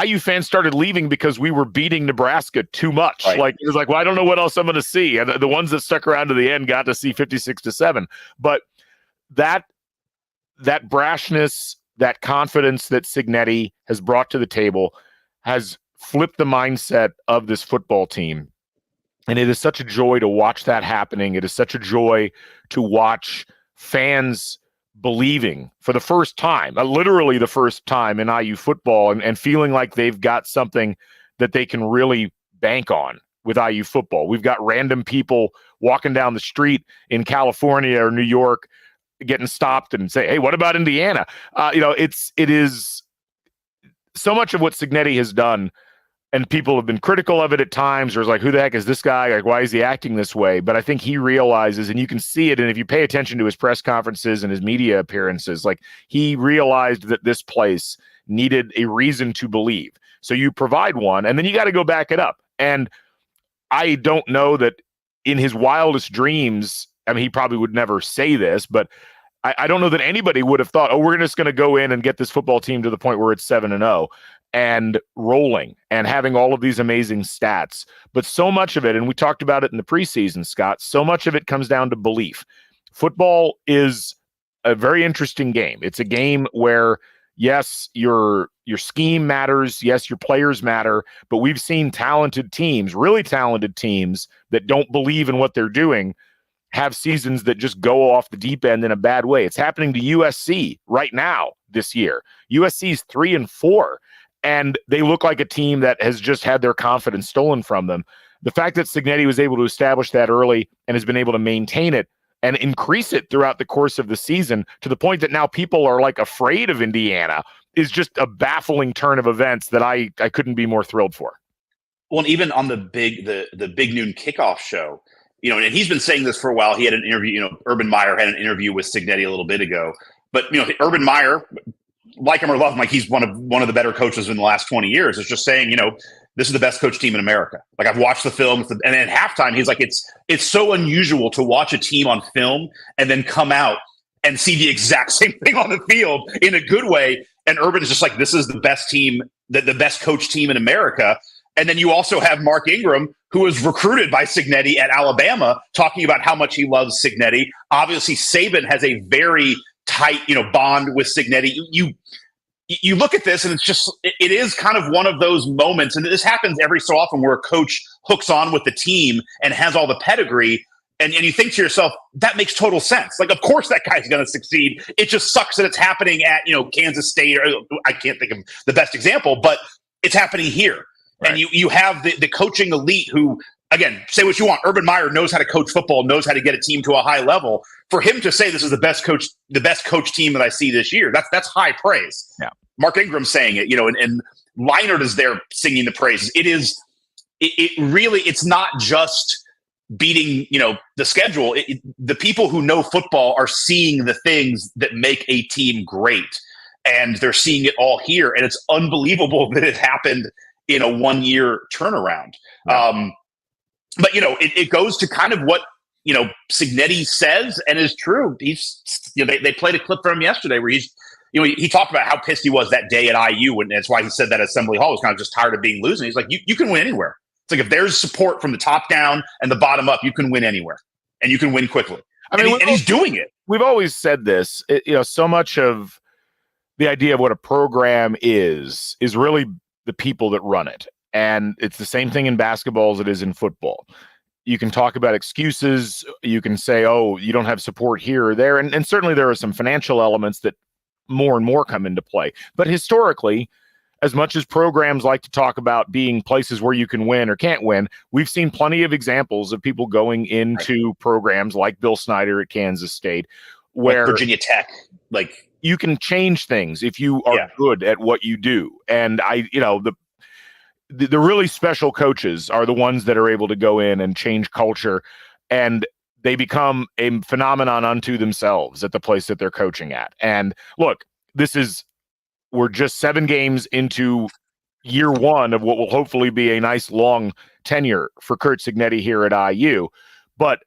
IU fans started leaving because we were beating Nebraska too much. Right. Like, it was like, well, I don't know what else I'm going to see. And the ones that stuck around to the end got to see 56-7. But that brashness, that confidence that Cignetti has brought to the table has flipped the mindset of this football team. And it is such a joy to watch that happening. It is such a joy to watch fans believing for the first time, literally the first time in IU football, and feeling like they've got something that they can really bank on with IU football. We've got random people walking down the street in California or New York getting stopped and say, hey, what about Indiana? It is so much of what Cignetti has done, and people have been critical of it at times, or is like, who the heck is this guy? Like, why is he acting this way? But I think he realizes, and you can see it, and if you pay attention to his press conferences and his media appearances, like, he realized that this place needed a reason to believe. So you provide one, and then you got to go back it up. And I don't know that in his wildest dreams, I mean, he probably would never say this, but I don't know that anybody would have thought, we're just going to go in and get this football team to the point where it's 7-0 and rolling and having all of these amazing stats. But so much of it, and we talked about it in the preseason, Scott, so much of it comes down to belief. Football is a very interesting game. It's a game where, yes, your scheme matters. Yes, your players matter. But we've seen talented teams, really talented teams that don't believe in what they're doing, have seasons that just go off the deep end in a bad way. It's happening to USC right now this year. USC's 3-4, and they look like a team that has just had their confidence stolen from them. The fact that Cignetti was able to establish that early and has been able to maintain it and increase it throughout the course of the season to the point that now people are like afraid of Indiana is just a baffling turn of events that I couldn't be more thrilled for. Well, and even on the big noon kickoff show, and he's been saying this for a while. He had an interview, Urban Meyer had an interview with Cignetti a little bit ago. But, Urban Meyer, like him or love him, like he's one of the better coaches in the last 20 years. It's just saying, this is the best coach team in America. Like I've watched the film, and then at halftime, he's like, it's so unusual to watch a team on film and then come out and see the exact same thing on the field in a good way. And Urban is just like, this is the best team, the best coach team in America. And then you also have Mark Ingram, who was recruited by Cignetti at Alabama, talking about how much he loves Cignetti. Obviously, Saban has a very tight, bond with Cignetti. You look at this, and it is kind of one of those moments, and this happens every so often where a coach hooks on with the team and has all the pedigree, and you think to yourself, that makes total sense. Like, of course that guy's going to succeed. It just sucks that it's happening at Kansas State, or I can't think of the best example, but it's happening here. Right. And you have the coaching elite who, again, say what you want. Urban Meyer knows how to coach football, knows how to get a team to a high level. For him to say this is the best coach team that I see this year, that's high praise. Yeah. Mark Ingram saying it, and Leinart is there singing the praises. It really, it's not just beating, the schedule. The people who know football are seeing the things that make a team great, and they're seeing it all here. And it's unbelievable that it happened in a 1-year turnaround. Right. But, it goes to kind of what, Cignetti says and is true. He's, they played a clip from him yesterday where he's, he talked about how pissed he was that day at IU, and that's why he said that Assembly Hall was kind of just tired of being losing. He's like, you can win anywhere. It's like if there's support from the top down and the bottom up, you can win anywhere, and you can win quickly. I mean, and he's doing it. We've always said this. So much of the idea of what a program is really the people that run it, and it's the same thing in basketball as it is in football. You can talk about excuses. You can say, oh, you don't have support here or there, and certainly there are some financial elements that more and more come into play. But historically, as much as programs like to talk about being places where you can win or can't win, we've seen plenty of examples of people going into programs like Bill Snyder at Kansas State, where like Virginia Tech, like you can change things if you are good at what you do. And the really special coaches are the ones that are able to go in and change culture, and they become a phenomenon unto themselves at the place that they're coaching at. And look, we're just 7 games into year 1 of what will hopefully be a nice long tenure for Curt Cignetti here at IU. But,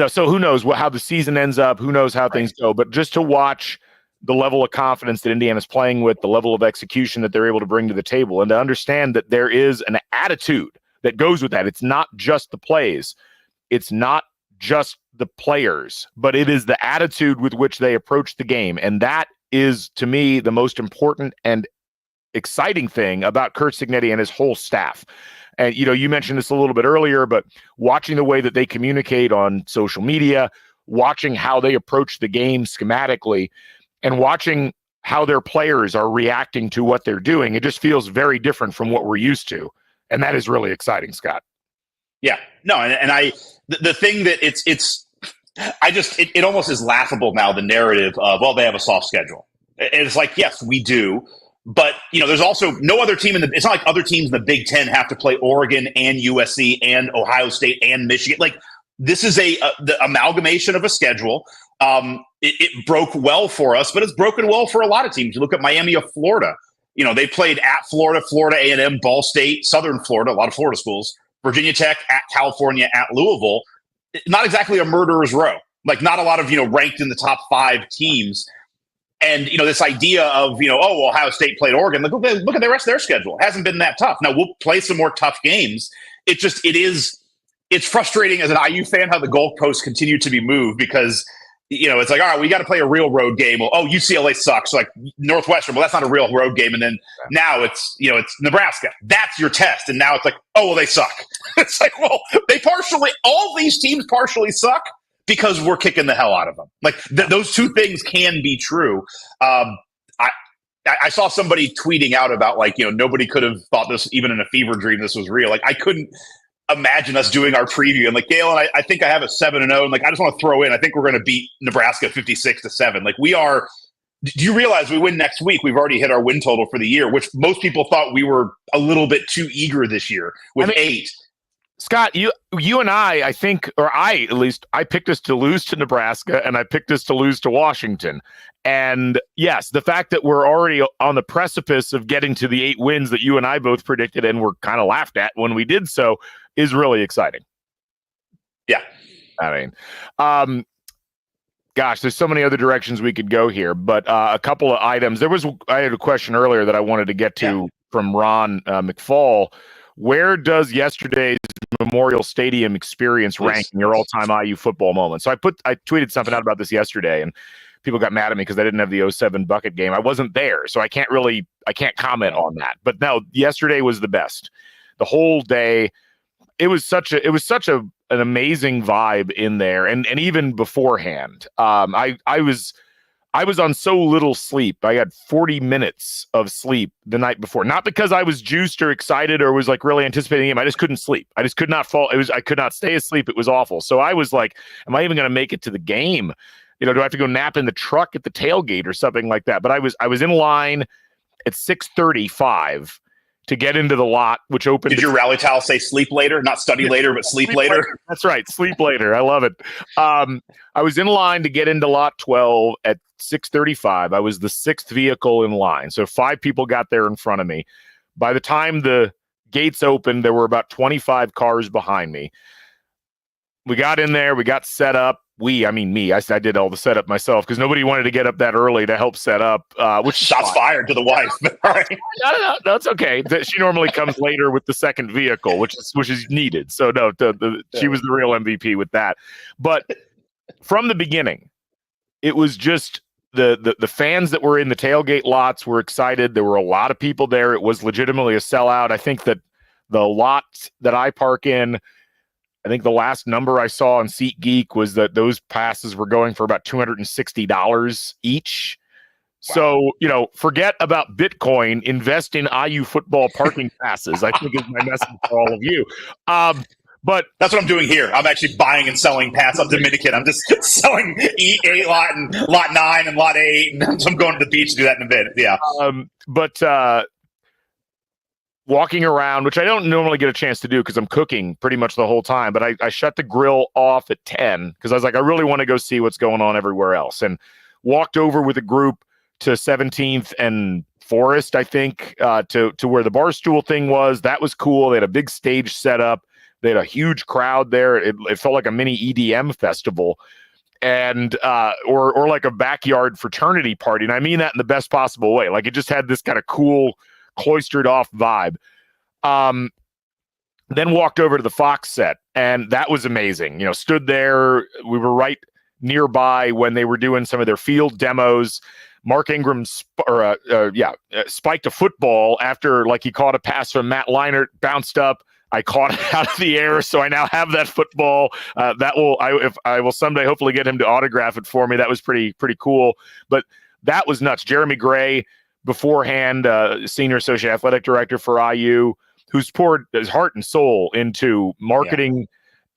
so who knows how the season ends up, who knows how things go, but just to watch the level of confidence that Indiana's playing with, the level of execution that they're able to bring to the table, and to understand that there is an attitude that goes with that. It's not just the plays. It's not just the players, but it is the attitude with which they approach the game. And that is, to me, the most important and exciting thing about Curt Cignetti and his whole staff. And, you mentioned this a little bit earlier, but watching the way that they communicate on social media, watching how they approach the game schematically, and watching how their players are reacting to what they're doing, it just feels very different from what we're used to. And that is really exciting, Scott. Yeah, no. And the thing that it almost is laughable now, the narrative of, well, they have a soft schedule. And it's like, yes, we do. But, there's also no other team it's not like other teams in the Big Ten have to play Oregon and USC and Ohio State and Michigan. Like, this is the amalgamation of a schedule. It broke well for us, but it's broken well for a lot of teams. You look at Miami of Florida. They played at Florida, Florida A&M, Ball State, Southern Florida, a lot of Florida schools, Virginia Tech, at California, at Louisville. Not exactly a murderer's row. Like, not a lot of, ranked in the top 5 teams. And, this idea of, Ohio State played Oregon. Like, look at the rest of their schedule. It hasn't been that tough. Now, we'll play some more tough games. It's frustrating as an IU fan how the goalposts continue to be moved, because, it's like, all right, we got to play a real road game. Well, UCLA sucks. Like, Northwestern, well, that's not a real road game. And then now it's Nebraska. That's your test. And now it's like, oh, well, they suck. It's like, well, all these teams partially suck because we're kicking the hell out of them. Like, those two things can be true. I saw somebody tweeting out about, like, nobody could have thought this, even in a fever dream, this was real. Like, I couldn't imagine us doing our preview and like, Galen, I think I have a 7-0, and like, I just want to throw in, I think we're going to beat Nebraska 56-7. Like, we are. Do you realize we win next week? We've already hit our win total for the year, which most people thought we were a little bit too eager this year with 8. Scott, you and I think, or I at least, I picked us to lose to Nebraska and I picked us to lose to Washington. And yes, the fact that we're already on the precipice of getting to the 8 wins that you and I both predicted and were kind of laughed at when we did so is really exciting. Yeah. I mean, gosh, there's so many other directions we could go here, but a couple of items. I had a question earlier that I wanted to get to from Ron McFall. Where does yesterday's Memorial Stadium experience rank in your all-time IU football moment? So I tweeted something out about this yesterday, and people got mad at me because I didn't have the 07 bucket game. I wasn't there, so I can't comment on that. But no, yesterday was the best. The whole day, it was such an amazing vibe in there, and even beforehand, I was on so little sleep. I had 40 minutes of sleep the night before. Not because I was juiced or excited or was like really anticipating him. I just couldn't sleep. I just could not fall. I could not stay asleep. It was awful. So I was like, am I even going to make it to the game? Do I have to go nap in the truck at the tailgate or something like that? But I was in line at 6:35 to get into the lot, which opened. Did your rally towel say sleep later? Not study later, but sleep later? That's right. Sleep later. I love it. I was in line to get into lot 12 at 6:35. I was the 6th vehicle in line. So 5 people got there in front of me. By the time the gates opened, there were about 25 cars behind me. We got in there. We got set up. I mean me. I did all the setup myself because nobody wanted to get up that early to help set up. Which shots fired to the wife. No, it's okay. She normally comes later with the second vehicle, which is needed. So no, she was the real MVP with that. But from the beginning, it was just the fans that were in the tailgate lots were excited. There were a lot of people there. It was legitimately a sellout. I think that the lot that I park in, I think the last number I saw on SeatGeek was that those passes were going for about $260 each. Wow. So, forget about Bitcoin, invest in IU football parking passes, I think is my message for all of you. But that's what I'm doing here. I'm actually buying and selling passes. I'm Dominican. I'm just selling E8 lot and lot 9 and lot 8. And I'm going to the beach to do that in a bit. Yeah. But walking around, which I don't normally get a chance to do because I'm cooking pretty much the whole time, but I shut the grill off at 10 because I was like, I really want to go see what's going on everywhere else, and walked over with a group to 17th and Forest, I think, to where the Barstool thing was. That was cool. They had a big stage set up. They had a huge crowd there. It felt like a mini EDM festival, and or like a backyard fraternity party. And I mean that in the best possible way. Like it just had this kind of cool, cloistered off vibe. Then walked over to the Fox set, and that was amazing. Stood there. We were right nearby when they were doing some of their field demos. Mark Ingram spiked a football after he caught a pass from Matt Leinart, bounced up. I caught it out of the air, so I now have that football. I will someday hopefully get him to autograph it for me. That was pretty cool. But that was nuts. Jeremy Gray, beforehand, senior associate athletic director for IU, who's poured his heart and soul into marketing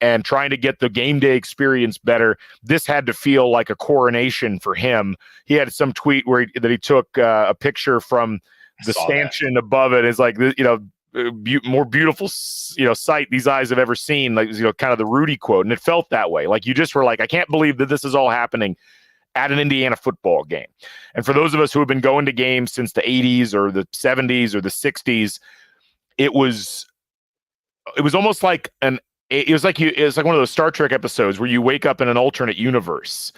and trying to get the game day experience better. This had to feel like a coronation for him. He had some tweet that he took a picture from the stanchion above it. It's like, more beautiful, sight these eyes have ever seen. Kind of the Rudy quote. And it felt that way. Like you just were like, I can't believe that this is all happening at an Indiana football game. And for those of us who have been going to games since the 80s or the 70s or the 60s, it was almost like it was like one of those Star Trek episodes where you wake up in an alternate universe.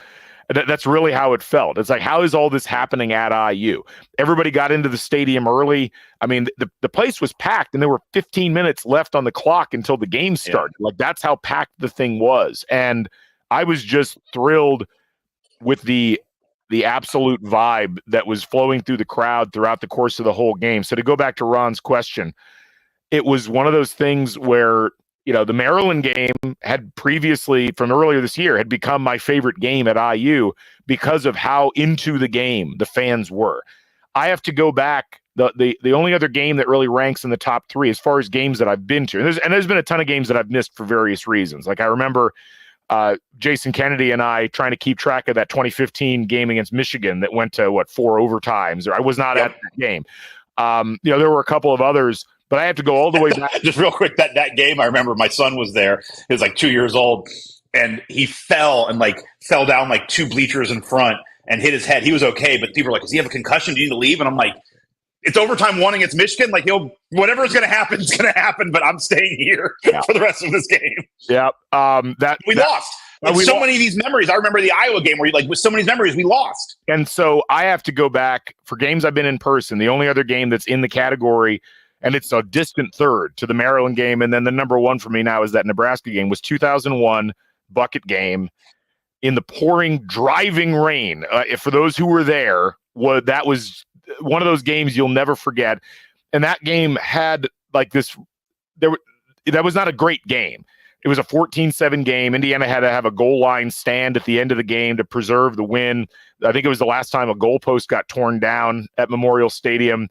That's really how it felt. It's like, how is all this happening at IU? Everybody got into the stadium early. I mean, the place was packed, and there were 15 minutes left on the clock until the game started. Like, that's how packed the thing was. And I was just thrilled with the absolute vibe that was flowing through the crowd throughout the course of the whole game. So to go back to Ron's question, it was one of those things where, the Maryland game had previously, from earlier this year, had become my favorite game at IU because of how into the game the fans were. I have to go back. The only other game that really ranks in the top 3 as far as games that I've been to, and there's been a ton of games that I've missed for various reasons. Like I remember Jason Kennedy and I trying to keep track of that 2015 game against Michigan that went to 4 overtimes. Or I was not at that game. There were a couple of others, But I have to go all the way back. Just real quick, that game, I remember my son was there. He was like 2 years old, and he fell down like 2 bleachers in front and hit his head. He was okay, but people were like, does he have a concussion? Do you need to leave? And I'm like, it's overtime 1 against Michigan. Like, whatever is going to happen is going to happen, but I'm staying here for the rest of this game. Yeah. We lost. Many of these memories. I remember the Iowa game where with so many memories, we lost. And so I have to go back for games I've been in person. The only other game that's in the category, and it's a distant third to the Maryland game, and then the number one for me now is that Nebraska game, was 2001 bucket game in the pouring, driving rain. For those who were there, that was one of those games you'll never forget. And that game had like this, that was not a great game. It was a 14-7 game. Indiana had to have a goal line stand at the end of the game to preserve the win. I think it was the last time a goalpost got torn down at Memorial Stadium.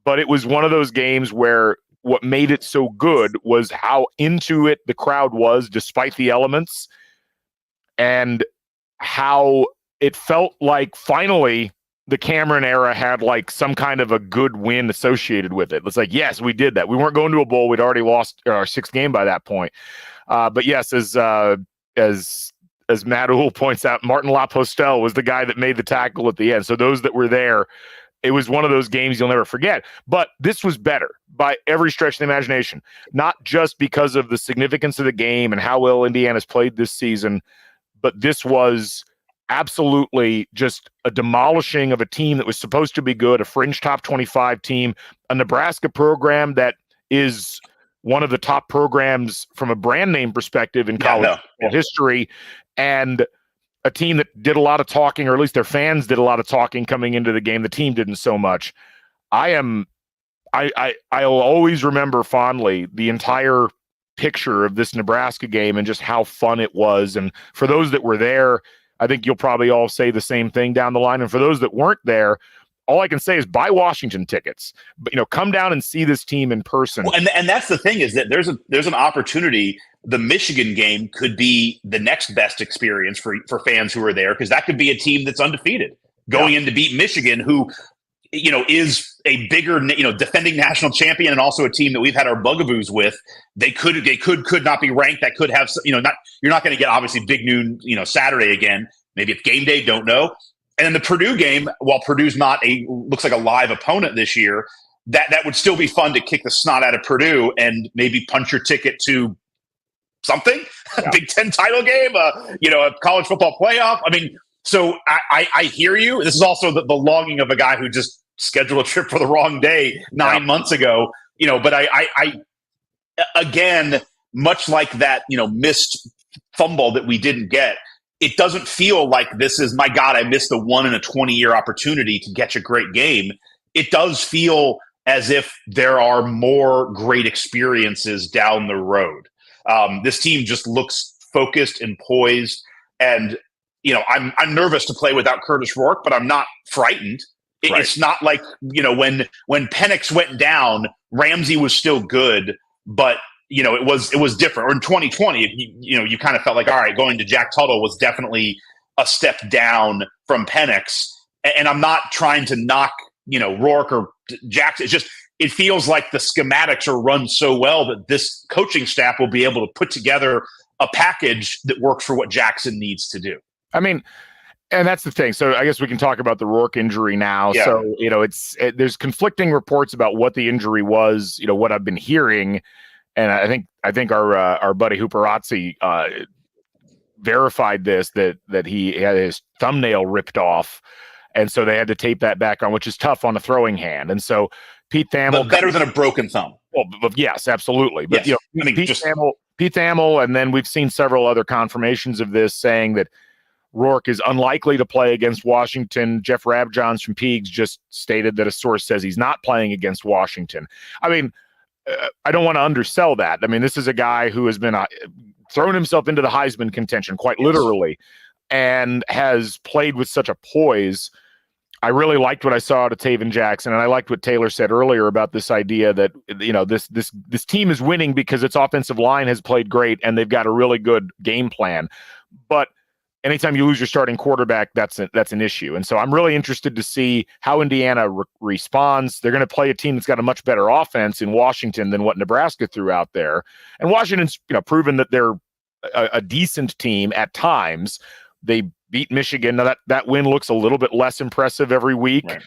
But it was one of those games where what made it so good was how into it the crowd was, despite the elements, and how it felt like finally the Cameron era had like some kind of a good win associated with it. It's like, yes, we did that. We weren't going to a bowl. We'd already lost our 6th game by that point. But yes, as Matt Uhl points out, Martin LaPostel was the guy that made the tackle at the end. So those that were there, it was one of those games you'll never forget. But this was better by every stretch of the imagination, not just because of the significance of the game and how well Indiana's played this season, but this was absolutely just a demolishing of a team that was supposed to be good, a fringe top 25 team, a Nebraska program that is one of the top programs from a brand name perspective in college history, and a team that did a lot of talking, or at least their fans did a lot of talking coming into the game. The team didn't so much. I'll always remember fondly the entire picture of this Nebraska game and just how fun it was. And for those that were there, I think you'll probably all say the same thing down the line. And for those that weren't there, all I can say is buy Washington tickets. But come down and see this team in person. Well, and that's the thing, is that there's an opportunity. The Michigan game could be the next best experience for fans who are there, because that could be a team that's undefeated going in to beat Michigan, who is a bigger defending national champion, and also a team that we've had our bugaboos with. They could not be ranked. That could have you're not going to get obviously big noon Saturday again. Maybe it's game day. Don't know. And then the Purdue game, while Purdue's not looks like a live opponent this year, that would still be fun to kick the snot out of Purdue and maybe punch your ticket to something, a Big Ten title game, a college football playoff. I mean, so I hear you. This is also the longing of a guy who just scheduled a trip for the wrong day 9 months ago. But I again, much like that, missed fumble that we didn't get, it doesn't feel like this is, my God, I missed a 1 in a 20-year opportunity to catch a great game. It does feel as if there are more great experiences down the road. This team just looks focused and poised, and I'm nervous to play without Kurtis Rourke, but I'm not frightened. It's not like when Penix went down, Ramsey was still good, but it was different. Or in 2020, you kind of felt like, all right, going to Jack Tuttle was definitely a step down from Penix. And I'm not trying to knock Rourke or Jackson. It feels like the schematics are run so well that this coaching staff will be able to put together a package that works for what Jackson needs to do. I mean, and that's the thing. So I guess we can talk about the Rourke injury now. Yeah. So, there's conflicting reports about what the injury was, what I've been hearing. And I think our buddy Hooperazzi verified this, that he had his thumbnail ripped off. And so they had to tape that back on, which is tough on a throwing hand. And so Pete Thamel, but better than a broken thumb. Well, yes, absolutely. But yes. Pete Thamel, and then we've seen several other confirmations of this, saying that Rourke is unlikely to play against Washington. Jeff Rabjohns from Peegs just stated that a source says he's not playing against Washington. I mean, I don't want to undersell that. I mean, this is a guy who has been thrown himself into the Heisman contention, quite literally, and has played with such a poise. I really liked what I saw out of Taven Jackson, and I liked what Taylor said earlier about this idea that this team is winning because its offensive line has played great and they've got a really good game plan. But anytime you lose your starting quarterback, that's an issue. And so I'm really interested to see how Indiana responds. They're going to play a team that's got a much better offense in Washington than what Nebraska threw out there. And Washington's proven that they're a decent team at times. They beat Michigan. Now that win looks a little bit less impressive every week. Right.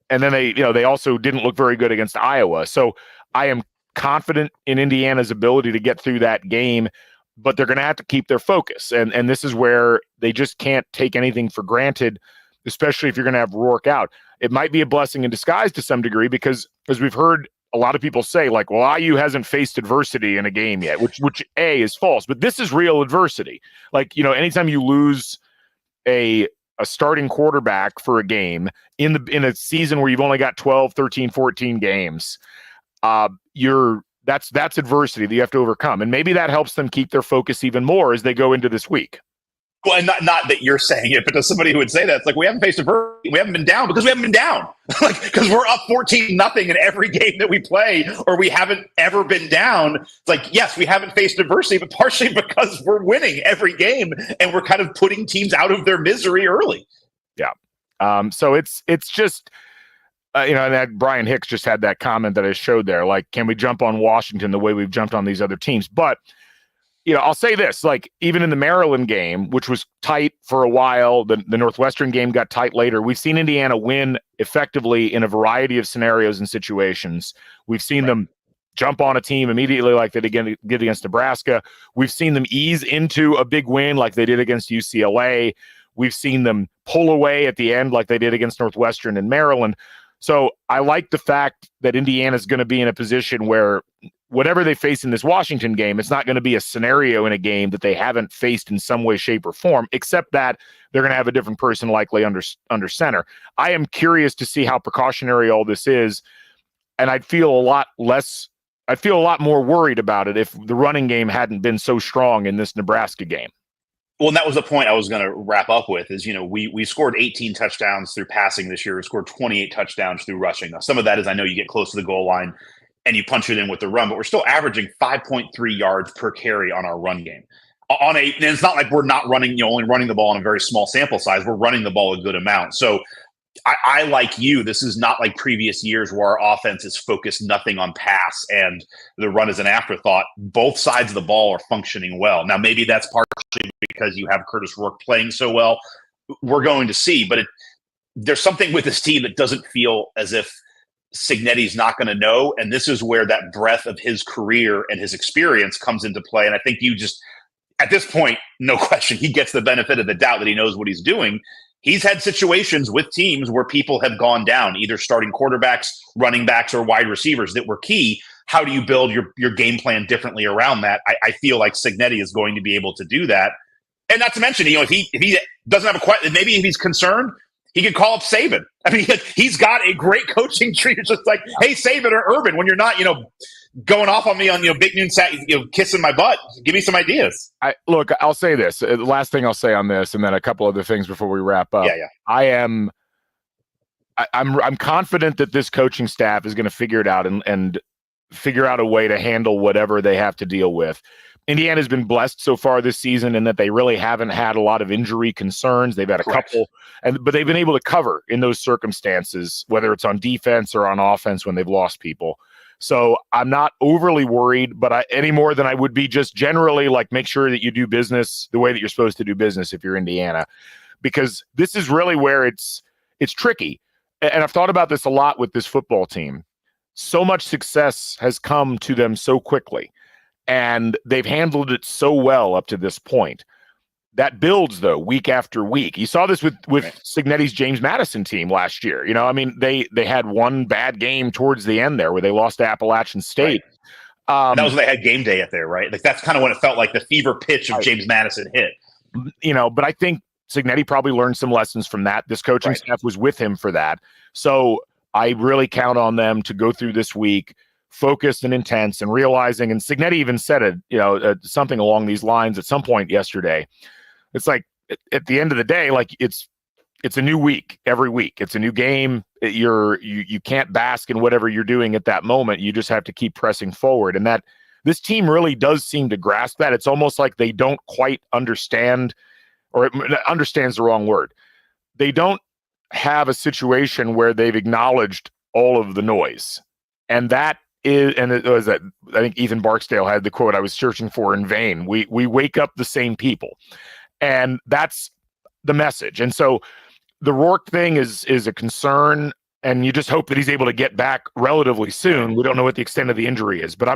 And then they also didn't look very good against Iowa. So I am confident in Indiana's ability to get through that game, but they're going to have to keep their focus. And this is where they just can't take anything for granted, especially if you're going to have Rourke out. It might be a blessing in disguise to some degree because, as we've heard a lot of people say, like, well, IU hasn't faced adversity in a game yet, which A, is false, but this is real adversity. Like, anytime you lose a starting quarterback for a game in a season where you've only got 12, 13, 14 games, that's adversity that you have to overcome. And maybe that helps them keep their focus even more as they go into this week. Well, and not that you're saying it, but to somebody who would say that, it's like, we haven't faced adversity. We haven't been down because we haven't been down. Like, because we're up 14-0 in every game that we play, or we haven't ever been down. It's like, yes, we haven't faced adversity, but partially because we're winning every game and we're kind of putting teams out of their misery early. Yeah. So it's just, and that Brian Hicks just had that comment that I showed there. Like, can we jump on Washington the way we've jumped on these other teams? But, I'll say this, like, even in the Maryland game, which was tight for a while, the Northwestern game got tight later. We've seen Indiana win effectively in a variety of scenarios and situations. We've seen them jump on a team immediately like they did against Nebraska. We've seen them ease into a big win like they did against UCLA. We've seen them pull away at the end like they did against Northwestern and Maryland. So I like the fact that Indiana is going to be in a position where whatever they face in this Washington game, it's not going to be a scenario in a game that they haven't faced in some way, shape, or form, except that they're going to have a different person likely under center. I am curious to see how precautionary all this is, and I'd feel a lot more worried about it if the running game hadn't been so strong in this Nebraska game. Well, and that was the point I was going to wrap up with is, we scored 18 touchdowns through passing this year. We scored 28 touchdowns through rushing. Now, some of that is, I know you get close to the goal line and you punch it in with the run, but we're still averaging 5.3 yards per carry on our run game. And it's not like we're not running, only running the ball in a very small sample size. We're running the ball a good amount. So I like you, this is not like previous years where our offense is focused nothing on pass and the run is an afterthought. Both sides of the ball are functioning well. Now, maybe that's partially because you have Kurtis Rourke playing so well. We're going to see, but there's something with this team that doesn't feel as if Cignetti's not going to know. And this is where that breadth of his career and his experience comes into play. And I think at this point, no question, he gets the benefit of the doubt that he knows what he's doing. He's had situations with teams where people have gone down, either starting quarterbacks, running backs, or wide receivers that were key. How do you build your game plan differently around that? I feel like Cignetti is going to be able to do that. And not to mention, if he doesn't have a question, maybe if he's concerned, he could call up Saban. I mean, he's got a great coaching tree. It's just like, hey, Saban or Urban, when you're not, going off on me on Big Noon Sat, kissing my butt, give me some ideas. Look, I'll say this. The last thing I'll say on this, and then a couple other things before we wrap up. Yeah. I'm confident that this coaching staff is going to figure it out and figure out a way to handle whatever they have to deal with. Indiana's been blessed so far this season in that they really haven't had a lot of injury concerns. They've had a couple, but they've been able to cover in those circumstances, whether it's on defense or on offense when they've lost people. So I'm not overly worried, but any more than I would be just generally, like, make sure that you do business the way that you're supposed to do business if you're Indiana, because this is really where it's tricky. And I've thought about this a lot with this football team. So much success has come to them so quickly, and they've handled it so well up to this point. That builds, though, week after week. You saw this with Cignetti's James Madison team last year. They had one bad game towards the end there where they lost to Appalachian State. Right. That was when they had game day at there, right? Like, that's kind of when it felt like the fever pitch of James Madison hit. But I think Cignetti probably learned some lessons from that. This coaching staff was with him for that. So I really count on them to go through this week focused and intense and realizing, and Cignetti even said it, something along these lines at some point yesterday. It's like, at the end of the day, like, it's a new week every week. It's a new game. You can't bask in whatever you're doing at that moment. You just have to keep pressing forward. And that this team really does seem to grasp that. It's almost like they don't quite understand or understands the wrong word. They don't have a situation where they've acknowledged all of the noise. And that is, and it was that, I think Ethan Barksdale had the quote I was searching for in vain. We wake up the same people. And that's the message. And so the Rourke thing is a concern, and you just hope that he's able to get back relatively soon. We don't know what the extent of the injury is, but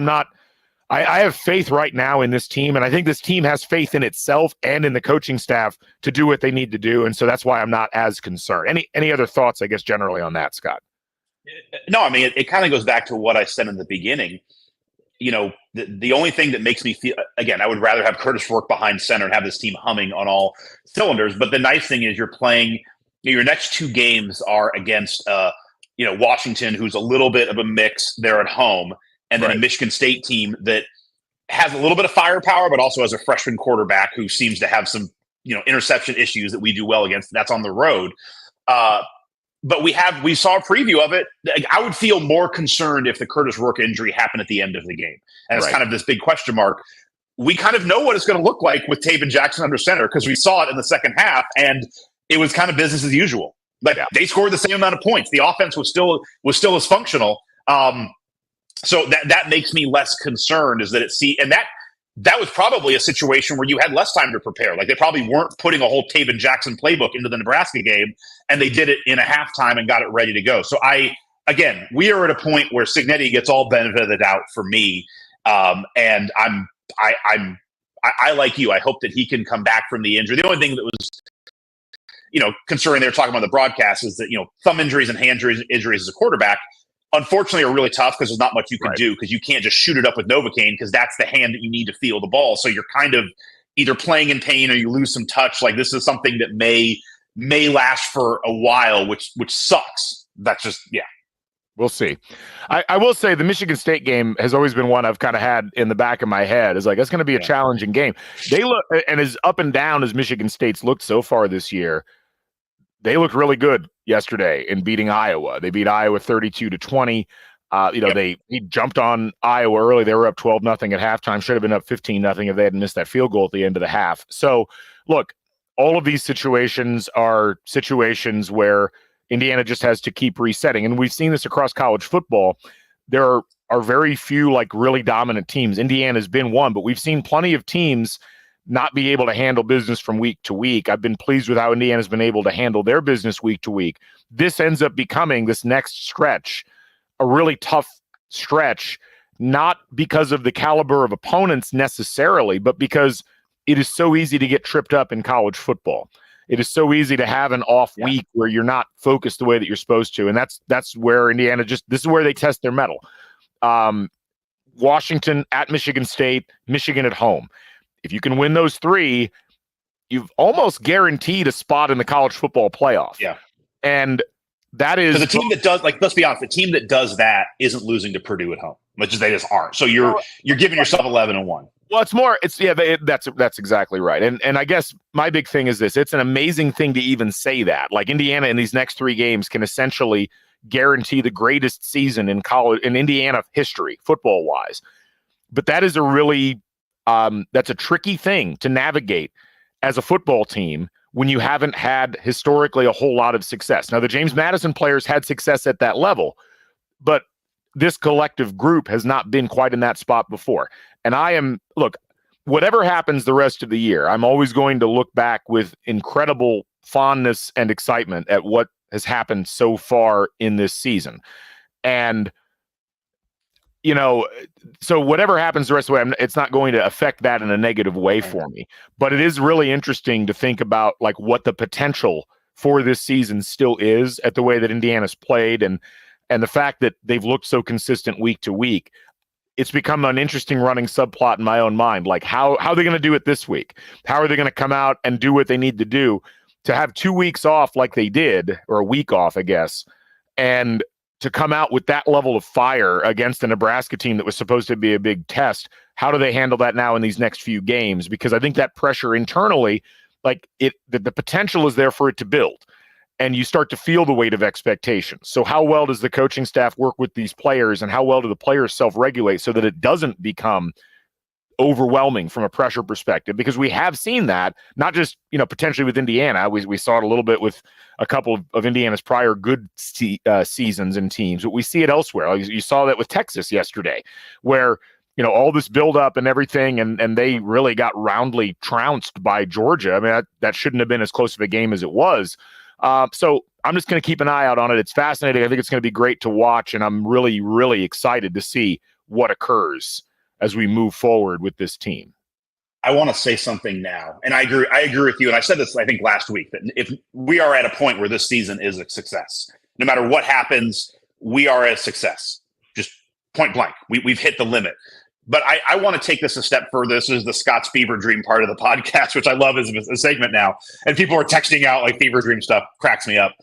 I have faith right now in this team, and I think this team has faith in itself and in the coaching staff to do what they need to do, and so that's why I'm not as concerned. Any other thoughts, I guess, generally on that, Scott? No, I mean, it kind of goes back to what I said in the beginning. You know, the only thing that makes me feel, again, I would rather have Kurtis Rourke behind center and have this team humming on all cylinders, but the nice thing is you're playing, your next two games are against, Washington, who's a little bit of a mix. They're at home. And then a Michigan State team that has a little bit of firepower, but also has a freshman quarterback who seems to have some, interception issues that we do well against. That's on the road. But we saw a preview of it. I would feel more concerned if the Kurtis Rourke injury happened at the end of the game. And it's kind of this big question mark. We kind of know what it's going to look like with Taven Jackson under center because we saw it in the second half, and it was kind of business as usual. Like they scored the same amount of points. The offense was still as functional. So that makes me less concerned is that and that was probably a situation where you had less time to prepare. Like they probably weren't putting a whole Taven Jackson playbook into the Nebraska game, and they did it in a halftime and got it ready to go. So we are at a point where Cignetti gets all benefit of the doubt for me. And I like you. I hope that he can come back from the injury. The only thing that was, concerning they were talking about the broadcast is that, thumb injuries and hand injuries as a quarterback, unfortunately, are really tough because there's not much you can do because you can't just shoot it up with Novocaine because that's the hand that you need to feel the ball. So you're kind of either playing in pain or you lose some touch. Like this is something that may last for a while, which sucks. That's just, We'll see. I will say the Michigan State game has always been one I've kind of had in the back of my head. It's like, it's going to be a challenging game. They look, and as up and down as Michigan State's looked so far this year, they looked really good yesterday in beating Iowa. They beat Iowa 32-20. He jumped on Iowa early. They were up 12-0 at halftime. Should have been up 15-0 if they hadn't missed that field goal at the end of the half. So, look, all of these situations are situations where Indiana just has to keep resetting. And we've seen this across college football. There are very few really dominant teams. Indiana's been one, but we've seen plenty of teams not be able to handle business from week to week. I've been pleased with how Indiana's been able to handle their business week to week. This ends up becoming, this next stretch, a really tough stretch, not because of the caliber of opponents necessarily, but because it is so easy to get tripped up in college football. It is so easy to have an off week where you're not focused the way that you're supposed to. And that's where Indiana this is where they test their mettle. Washington at Michigan State, Michigan at home. If you can win those three, you've almost guaranteed a spot in the college football playoff. Yeah. And that is the team that does, let's be honest, the team that does that isn't losing to Purdue at home, which is they just aren't. So you're giving yourself 11-1. Well, that's exactly right. And I guess my big thing is this. It's an amazing thing to even say that. Like Indiana in these next three games can essentially guarantee the greatest season in college in Indiana history, football wise. But that is a really that's a tricky thing to navigate as a football team when you haven't had historically a whole lot of success. Now, the James Madison players had success at that level, but this collective group has not been quite in that spot before. And whatever happens the rest of the year, I'm always going to look back with incredible fondness and excitement at what has happened so far in this season. And so whatever happens the rest of the way, it's not going to affect that in a negative way for me. But it is really interesting to think about what the potential for this season still is at the way that Indiana's played and the fact that they've looked so consistent week to week. It's become an interesting running subplot in my own mind. How are they going to do it this week? How are they going to come out and do what they need to do to have 2 weeks off like they did, or a week off, I guess, and to come out with that level of fire against the Nebraska team that was supposed to be a big test? How do they handle that now in these next few games? Because I think that pressure internally, the potential is there for it to build, and you start to feel the weight of expectations. So how well does the coaching staff work with these players, and how well do the players self-regulate so that it doesn't become overwhelming from a pressure perspective, because we have seen that not just, potentially with Indiana. We saw it a little bit with a couple of Indiana's prior good seasons and teams, but we see it elsewhere. You saw that with Texas yesterday, where all this buildup and everything, and they really got roundly trounced by Georgia. I mean, that shouldn't have been as close of a game as it was. So I'm just going to keep an eye out on it. It's fascinating. I think it's going to be great to watch, and I'm really, really excited to see what occurs as we move forward with this team. I want to say something now, and I agree with you. And I said this, I think, last week, that if we are at a point where this season is a success, no matter what happens, we are a success. Just point blank. We've hit the limit. But I want to take this a step further. This is the Scott's Fever Dream part of the podcast, which I love as a segment now. And people are texting out like Fever Dream stuff. Cracks me up.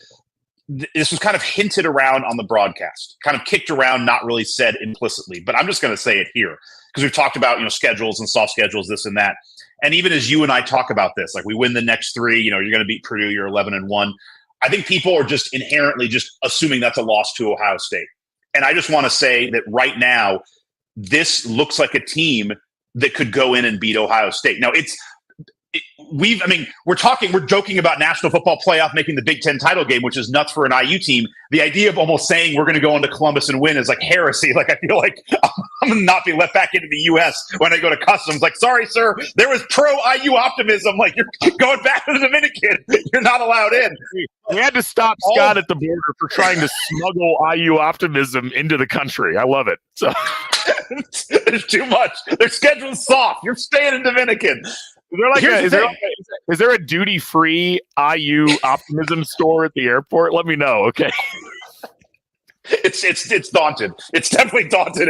This was kind of hinted around on the broadcast, kind of kicked around, not really said implicitly. But I'm just going to say it here because we've talked about, schedules and soft schedules, this and that. And even as you and I talk about this, like we win the next three, you're going to beat Purdue, you're 11-1. I think people are just inherently just assuming that's a loss to Ohio State. And I just want to say that right now, this looks like a team that could go in and beat Ohio State. Now we're joking about National Football Playoff making the Big Ten title game, which is nuts for an IU team. The idea of almost saying we're going to go into Columbus and win is like heresy. Like, I feel like I'm going to not be let back into the U.S. when I go to customs. Like, sorry, sir, there was pro-IU optimism. Like, you're going back to the Dominican. You're not allowed in. We had to stop Scott at the border for trying to smuggle IU optimism into the country. I love it. So there's too much. Their schedule's soft. You're staying in Dominican. Is there a duty-free IU optimism store at the airport? Let me know, okay? It's daunted. It's definitely daunted.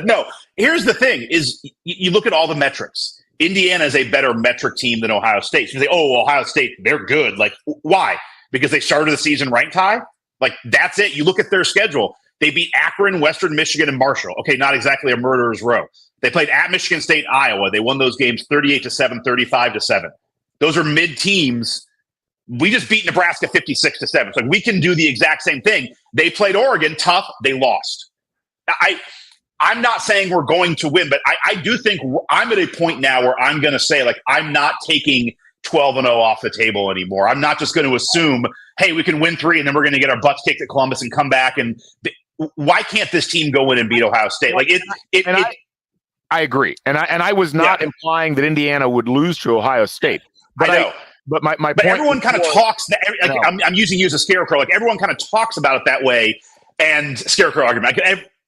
No, here's the thing: is you look at all the metrics. Indiana is a better metric team than Ohio State. You say, "Oh, Ohio State, they're good." Like, why? Because they started the season ranked high. Like, that's it. You look at their schedule. They beat Akron, Western Michigan, and Marshall. Okay, not exactly a murderer's row. They played at Michigan State, Iowa. They won those games 38-7, 35-7. Those are mid teams. We just beat Nebraska 56-7. So we can do the exact same thing. They played Oregon tough. They lost. I'm not saying we're going to win, but I do think I'm at a point now where I'm going to say, like, I'm not taking 12-0 off the table anymore. I'm not just going to assume, hey, we can win 3 and then we're going to get our butts kicked at Columbus and come back. And why can't this team go in and beat Ohio State? Like I agree, and I was not implying that Indiana would lose to Ohio State. But I know. But my but point everyone kind of talks. I'm using you as a scarecrow. Like, everyone kind of talks about it that way. And scarecrow argument.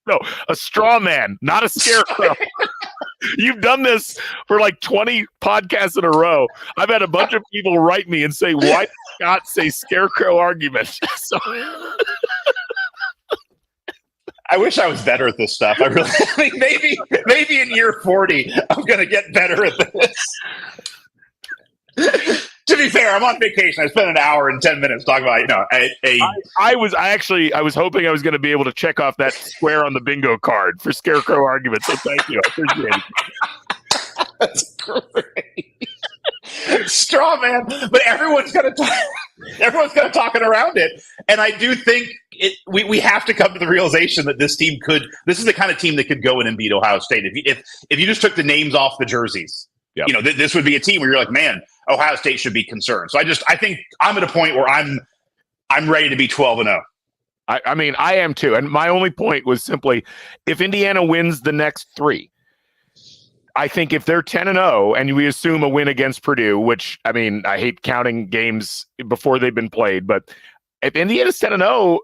No, a straw man, not a scarecrow. You've done this for like 20 podcasts in a row. I've had a bunch of people write me and say, "Why did Scott say scarecrow argument?" So. I wish I was better at this stuff. Maybe in year 40, I'm going to get better at this. To be fair, I'm on vacation. I spent an hour and 10 minutes talking about, I was hoping I was going to be able to check off that square on the bingo card for scarecrow argument. So thank you. I appreciate it. That's great. Straw man, but everyone's going to talking around it. And I do think we have to come to the realization that this is the kind of team that could go in and beat Ohio State. If you just took the names off the jerseys, yep. This would be a team where you're like, man, Ohio State should be concerned. So I think I'm at a point where I'm ready to be 12-0. I mean, I am too. And my only point was simply, if Indiana wins the next 3, I think if they're 10-0 and we assume a win against Purdue, which, I mean, I hate counting games before they've been played, but if Indiana's 10-0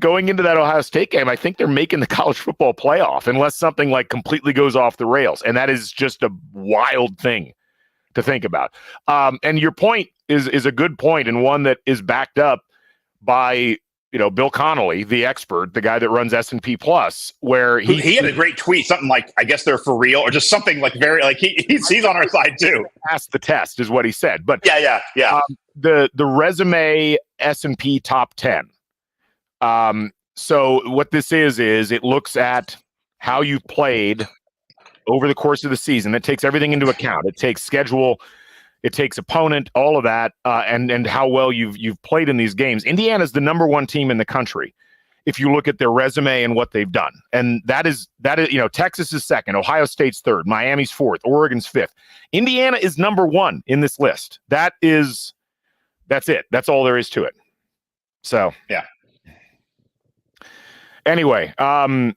going into that Ohio State game, I think they're making the college football playoff unless something like completely goes off the rails. And that is just a wild thing to think about. And your point is a good point, and one that is backed up by Bill Connolly, the expert, the guy that runs S&P Plus, where he had a great tweet, something like, I guess they're for real, or just something like very, like he's on our side too. Pass the test is what he said. But yeah. The resume S&P top 10. So what this is it looks at how you've played over the course of the season. It takes everything into account. It takes schedule, it takes opponent, all of that, and how well you've played in these games. Indiana's the number 1 team in the country if you look at their resume and what they've done. And that is, Texas is second, Ohio State's third, Miami's fourth, Oregon's fifth. Indiana is number one in this list. That's it. That's all there is to it. So, yeah. Anyway, no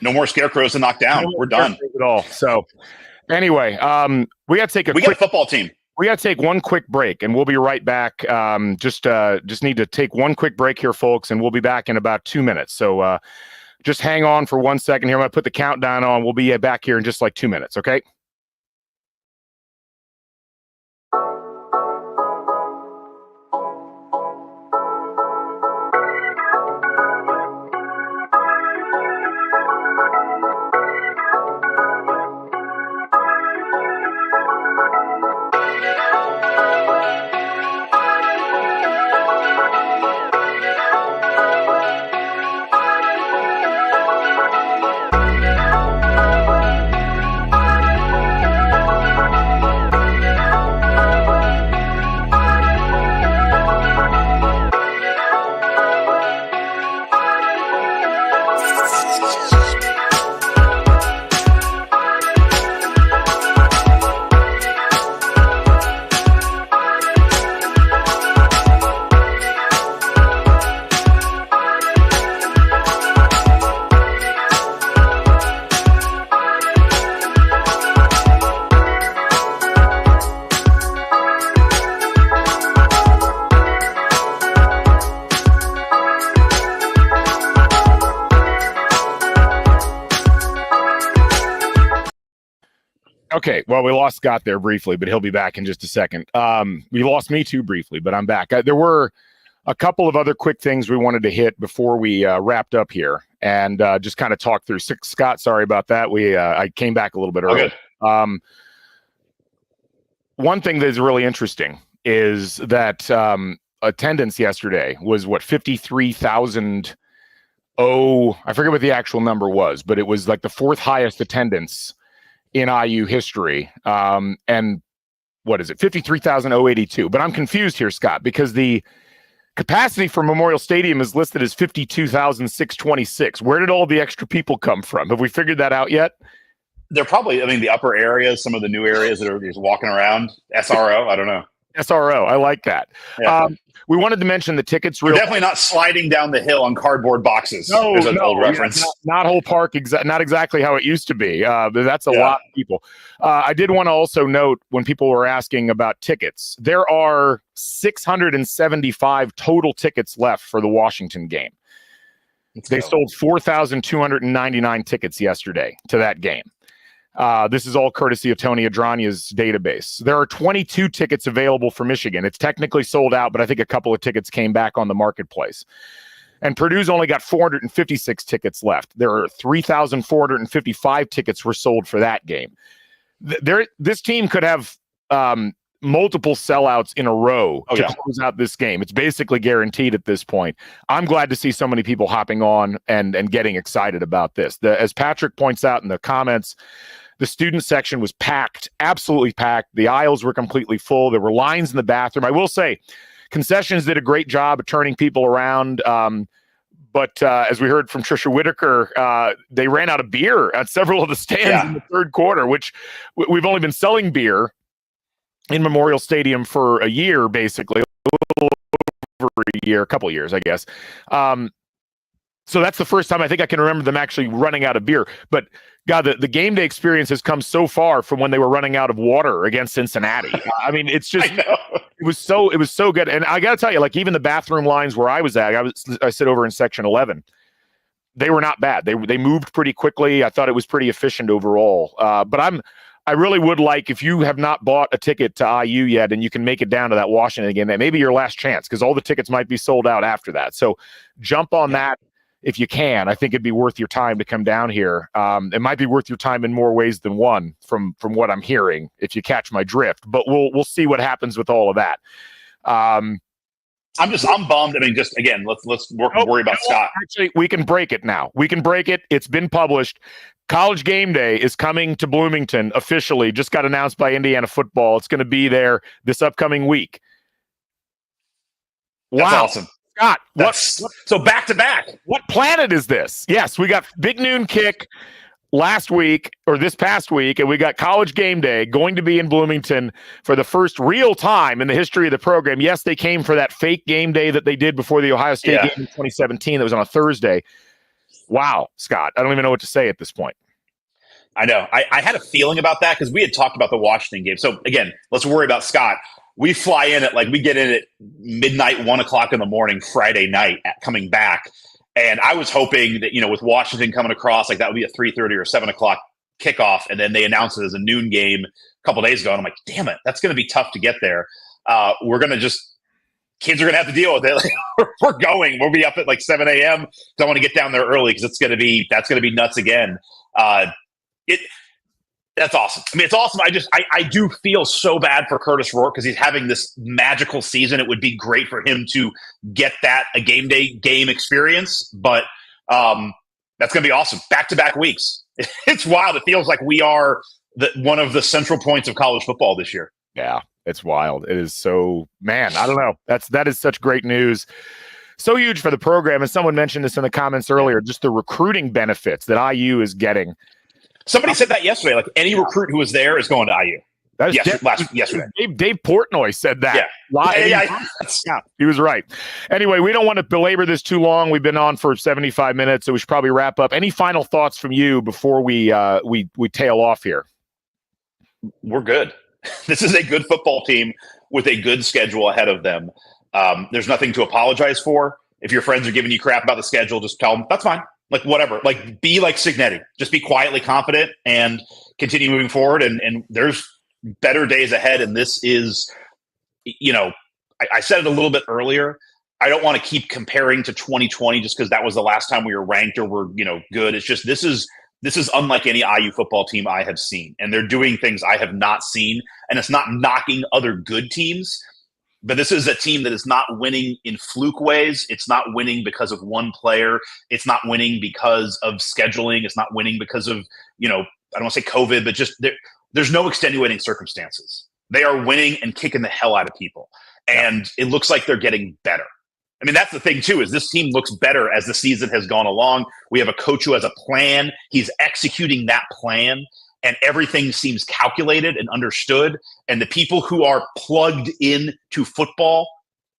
more scarecrows to knock down. We're done at all. So, anyway, we got to take got a football team. We got to take one quick break, and we'll be right back. Just need to take one quick break here, folks, and we'll be back in about 2 minutes. So, just hang on for 1 second here. I'm going to put the countdown on. We'll be back here in just like 2 minutes. Okay. Okay, well, we lost Scott there briefly, but he'll be back in just a second. We lost me too briefly, but I'm back. There were a couple of other quick things we wanted to hit before we wrapped up here, and just kind of talk through. Scott, sorry about that. I came back a little bit early. Okay. One thing that is really interesting is that attendance yesterday was 53,000. I forget what the actual number was, but it was like the fourth highest attendance in IU history. And what is it? 53,082. But I'm confused here, Scott, because the capacity for Memorial Stadium is listed as 52,626. Where did all the extra people come from? Have we figured that out yet? They're probably, the upper areas, some of the new areas that are just walking around. SRO, I don't know. SRO, I like that. Yeah. We wanted to mention the tickets. We're definitely not sliding down the hill on cardboard boxes. No, There's an old reference. Not whole park, not exactly how it used to be. But that's a lot of people. I did want to also note when people were asking about tickets, there are 675 total tickets left for the Washington game. They sold 4,299 tickets yesterday to that game. This is all courtesy of Tony Adrania's database. There are 22 tickets available for Michigan. It's technically sold out, but I think a couple of tickets came back on the marketplace. And Purdue's only got 456 tickets left. There are 3,455 tickets were sold for that game. This team could have multiple sellouts in a row to close out this game. It's basically guaranteed at this point. I'm glad to see so many people hopping on and getting excited about this. As Patrick points out in the comments, the student section was packed, absolutely packed. The aisles were completely full. There were lines in the bathroom. I will say, concessions did a great job of turning people around. But as we heard from Trisha Whitaker, they ran out of beer at several of the stands in the third quarter, which we've only been selling beer in Memorial Stadium for a year, basically, a little over a year, a couple of years, I guess. So that's the first time I think I can remember them actually running out of beer. But God, the game day experience has come so far from when they were running out of water against Cincinnati. I mean, it's just it was so good. And I got to tell you, like even the bathroom lines where I was at, I sit over in section 11. They were not bad. They moved pretty quickly. I thought it was pretty efficient overall. But I really would like, if you have not bought a ticket to IU yet and you can make it down to that Washington game, that may be your last chance because all the tickets might be sold out after that. So jump on that if you can. I think it'd be worth your time to come down here. It might be worth your time in more ways than one from what I'm hearing, if you catch my drift. But we'll see what happens with all of that. I'm bummed. I mean, just again, let's worry about Scott. Actually, we can break it now. We can break it. It's been published. College Game Day is coming to Bloomington officially. Just got announced by Indiana Football. It's going to be there this upcoming week. That's awesome. Scott, so back to back. What planet is this? Yes, we got Big Noon Kick this past week, and we got College Game Day going to be in Bloomington for the first real time in the history of the program. Yes, they came for that fake game day that they did before the Ohio State game in 2017. That was on a Thursday. Wow, Scott, I don't even know what to say at this point. I know. I had a feeling about that because we had talked about the Washington game. So again, let's worry about Scott. We fly in we get in at midnight, 1:00 in the morning, Friday night, coming back. And I was hoping that, with Washington coming across, that would be a 3:30 or 7:00 kickoff. And then they announced it as a noon game a couple days ago. And I'm like, damn it, that's going to be tough to get there. We're going to kids are going to have to deal with it. We're going. We'll be up at 7 a.m. Don't want to get down there early because that's going to be nuts again. That's awesome. I mean, it's awesome. I do feel so bad for Kurtis Rourke because he's having this magical season. It would be great for him to get a game day game experience, but that's going to be awesome. Back-to-back weeks. It's wild. It feels like we are one of the central points of college football this year. Yeah, it's wild. It is so, man, I don't know. That is such great news. So huge for the program. And someone mentioned this in the comments earlier, just the recruiting benefits that IU is getting. Somebody said that yesterday. Any recruit who was there is going to IU. Yesterday. Dave Portnoy said that. Yeah. Live. Yeah, he was right. Anyway, we don't want to belabor this too long. We've been on for 75 minutes, so we should probably wrap up. Any final thoughts from you before we tail off here? We're good. This is a good football team with a good schedule ahead of them. There's nothing to apologize for. If your friends are giving you crap about the schedule, just tell them that's fine. Whatever. Be like Signetti. Just be quietly confident and continue moving forward. And there's better days ahead. And this is, I said it a little bit earlier. I don't want to keep comparing to 2020 just because that was the last time we were ranked or were, good. It's just this is unlike any IU football team I have seen. And they're doing things I have not seen. And it's not knocking other good teams. But this is a team that is not winning in fluke ways. It's not winning because of one player. It's not winning because of scheduling. It's not winning because of, I don't want to say COVID, but just there's no extenuating circumstances. They are winning and kicking the hell out of people. And it looks like they're getting better. I mean, that's the thing, too, is this team looks better as the season has gone along. We have a coach who has a plan. He's executing that plan. And everything seems calculated and understood. And the people who are plugged in to football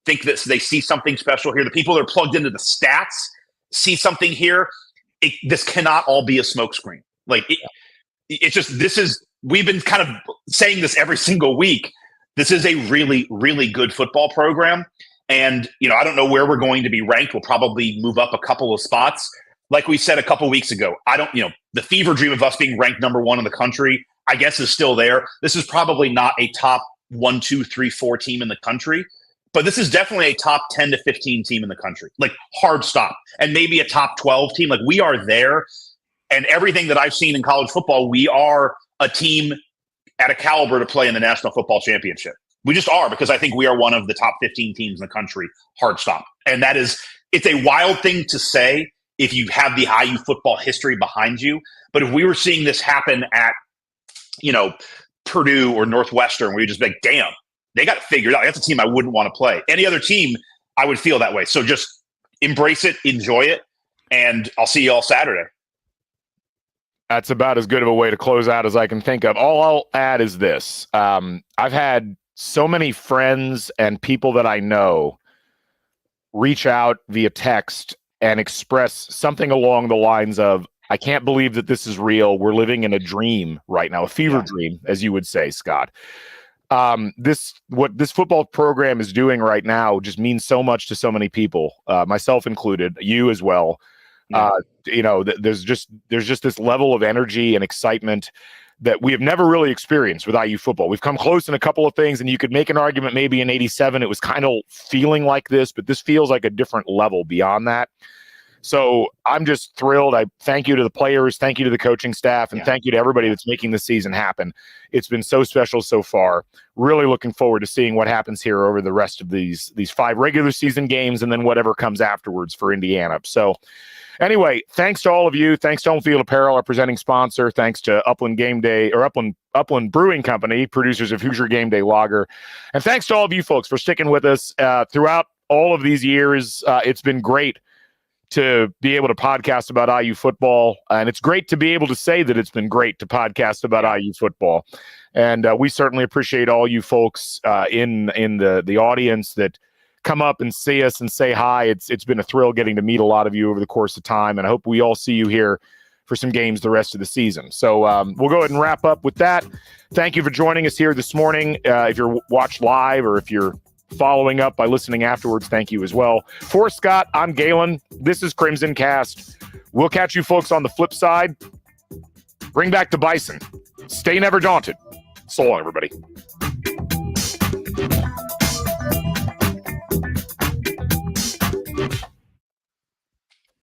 think that they see something special here. The people that are plugged into the stats see something here. This cannot all be a smokescreen. It's just, we've been kind of saying this every single week. This is a really, really good football program. And, I don't know where we're going to be ranked. We'll probably move up a couple of spots. Like we said a couple weeks ago, the fever dream of us being ranked number one in the country, I guess, is still there. This is probably not a top 1, 2, 3, 4 team in the country, but this is definitely a top 10 to 15 team in the country, hard stop, and maybe a top 12 team. We are there, and everything that I've seen in college football, we are a team at a caliber to play in the National Football Championship. We just are, because I think we are one of the top 15 teams in the country, hard stop. And it's a wild thing to say if you have the IU football history behind you. But if we were seeing this happen at, Purdue or Northwestern, where you just be like, damn, they got it figured out. That's a team I wouldn't want to play. Any other team, I would feel that way. So just embrace it, enjoy it, and I'll see you all Saturday. That's about as good of a way to close out as I can think of. All I'll add is this. I've had so many friends and people that I know reach out via text and express something along the lines of, I can't believe that this is real. We're living in a dream right now, a fever dream, as you would say, Scott. What this football program is doing right now just means so much to so many people, myself included, you as well. There's just this level of energy and excitement that we have never really experienced with IU football. We've come close in a couple of things, and you could make an argument maybe in 87 it was kind of feeling like this, but this feels like a different level beyond that. So I'm just thrilled. I thank you to the players, thank you to the coaching staff, and thank you to everybody that's making the season happen. It's been so special so far. Really looking forward to seeing what happens here over the rest of these 5 regular season games and then whatever comes afterwards for Indiana. So anyway, thanks to all of you. Thanks to Home Field Apparel, our presenting sponsor. Thanks to Upland Game Day, or Upland Brewing Company, producers of Hoosier Game Day Lager. And thanks to all of you folks for sticking with us throughout all of these years. It's been great to be able to podcast about IU football. And it's great to be able to say that it's been great to podcast about IU football. And we certainly appreciate all you folks in the audience that come up and see us and say hi. It's been a thrill getting to meet a lot of you over the course of time. And I hope we all see you here for some games the rest of the season. So we'll go ahead and wrap up with that. Thank you for joining us here this morning. If you're watched live or if you're following up by listening afterwards, thank you as well. For Scott, I'm Galen. This is CrimsonCast. We'll catch you folks on the flip side. Bring back the Bison. Stay never daunted. So long, everybody.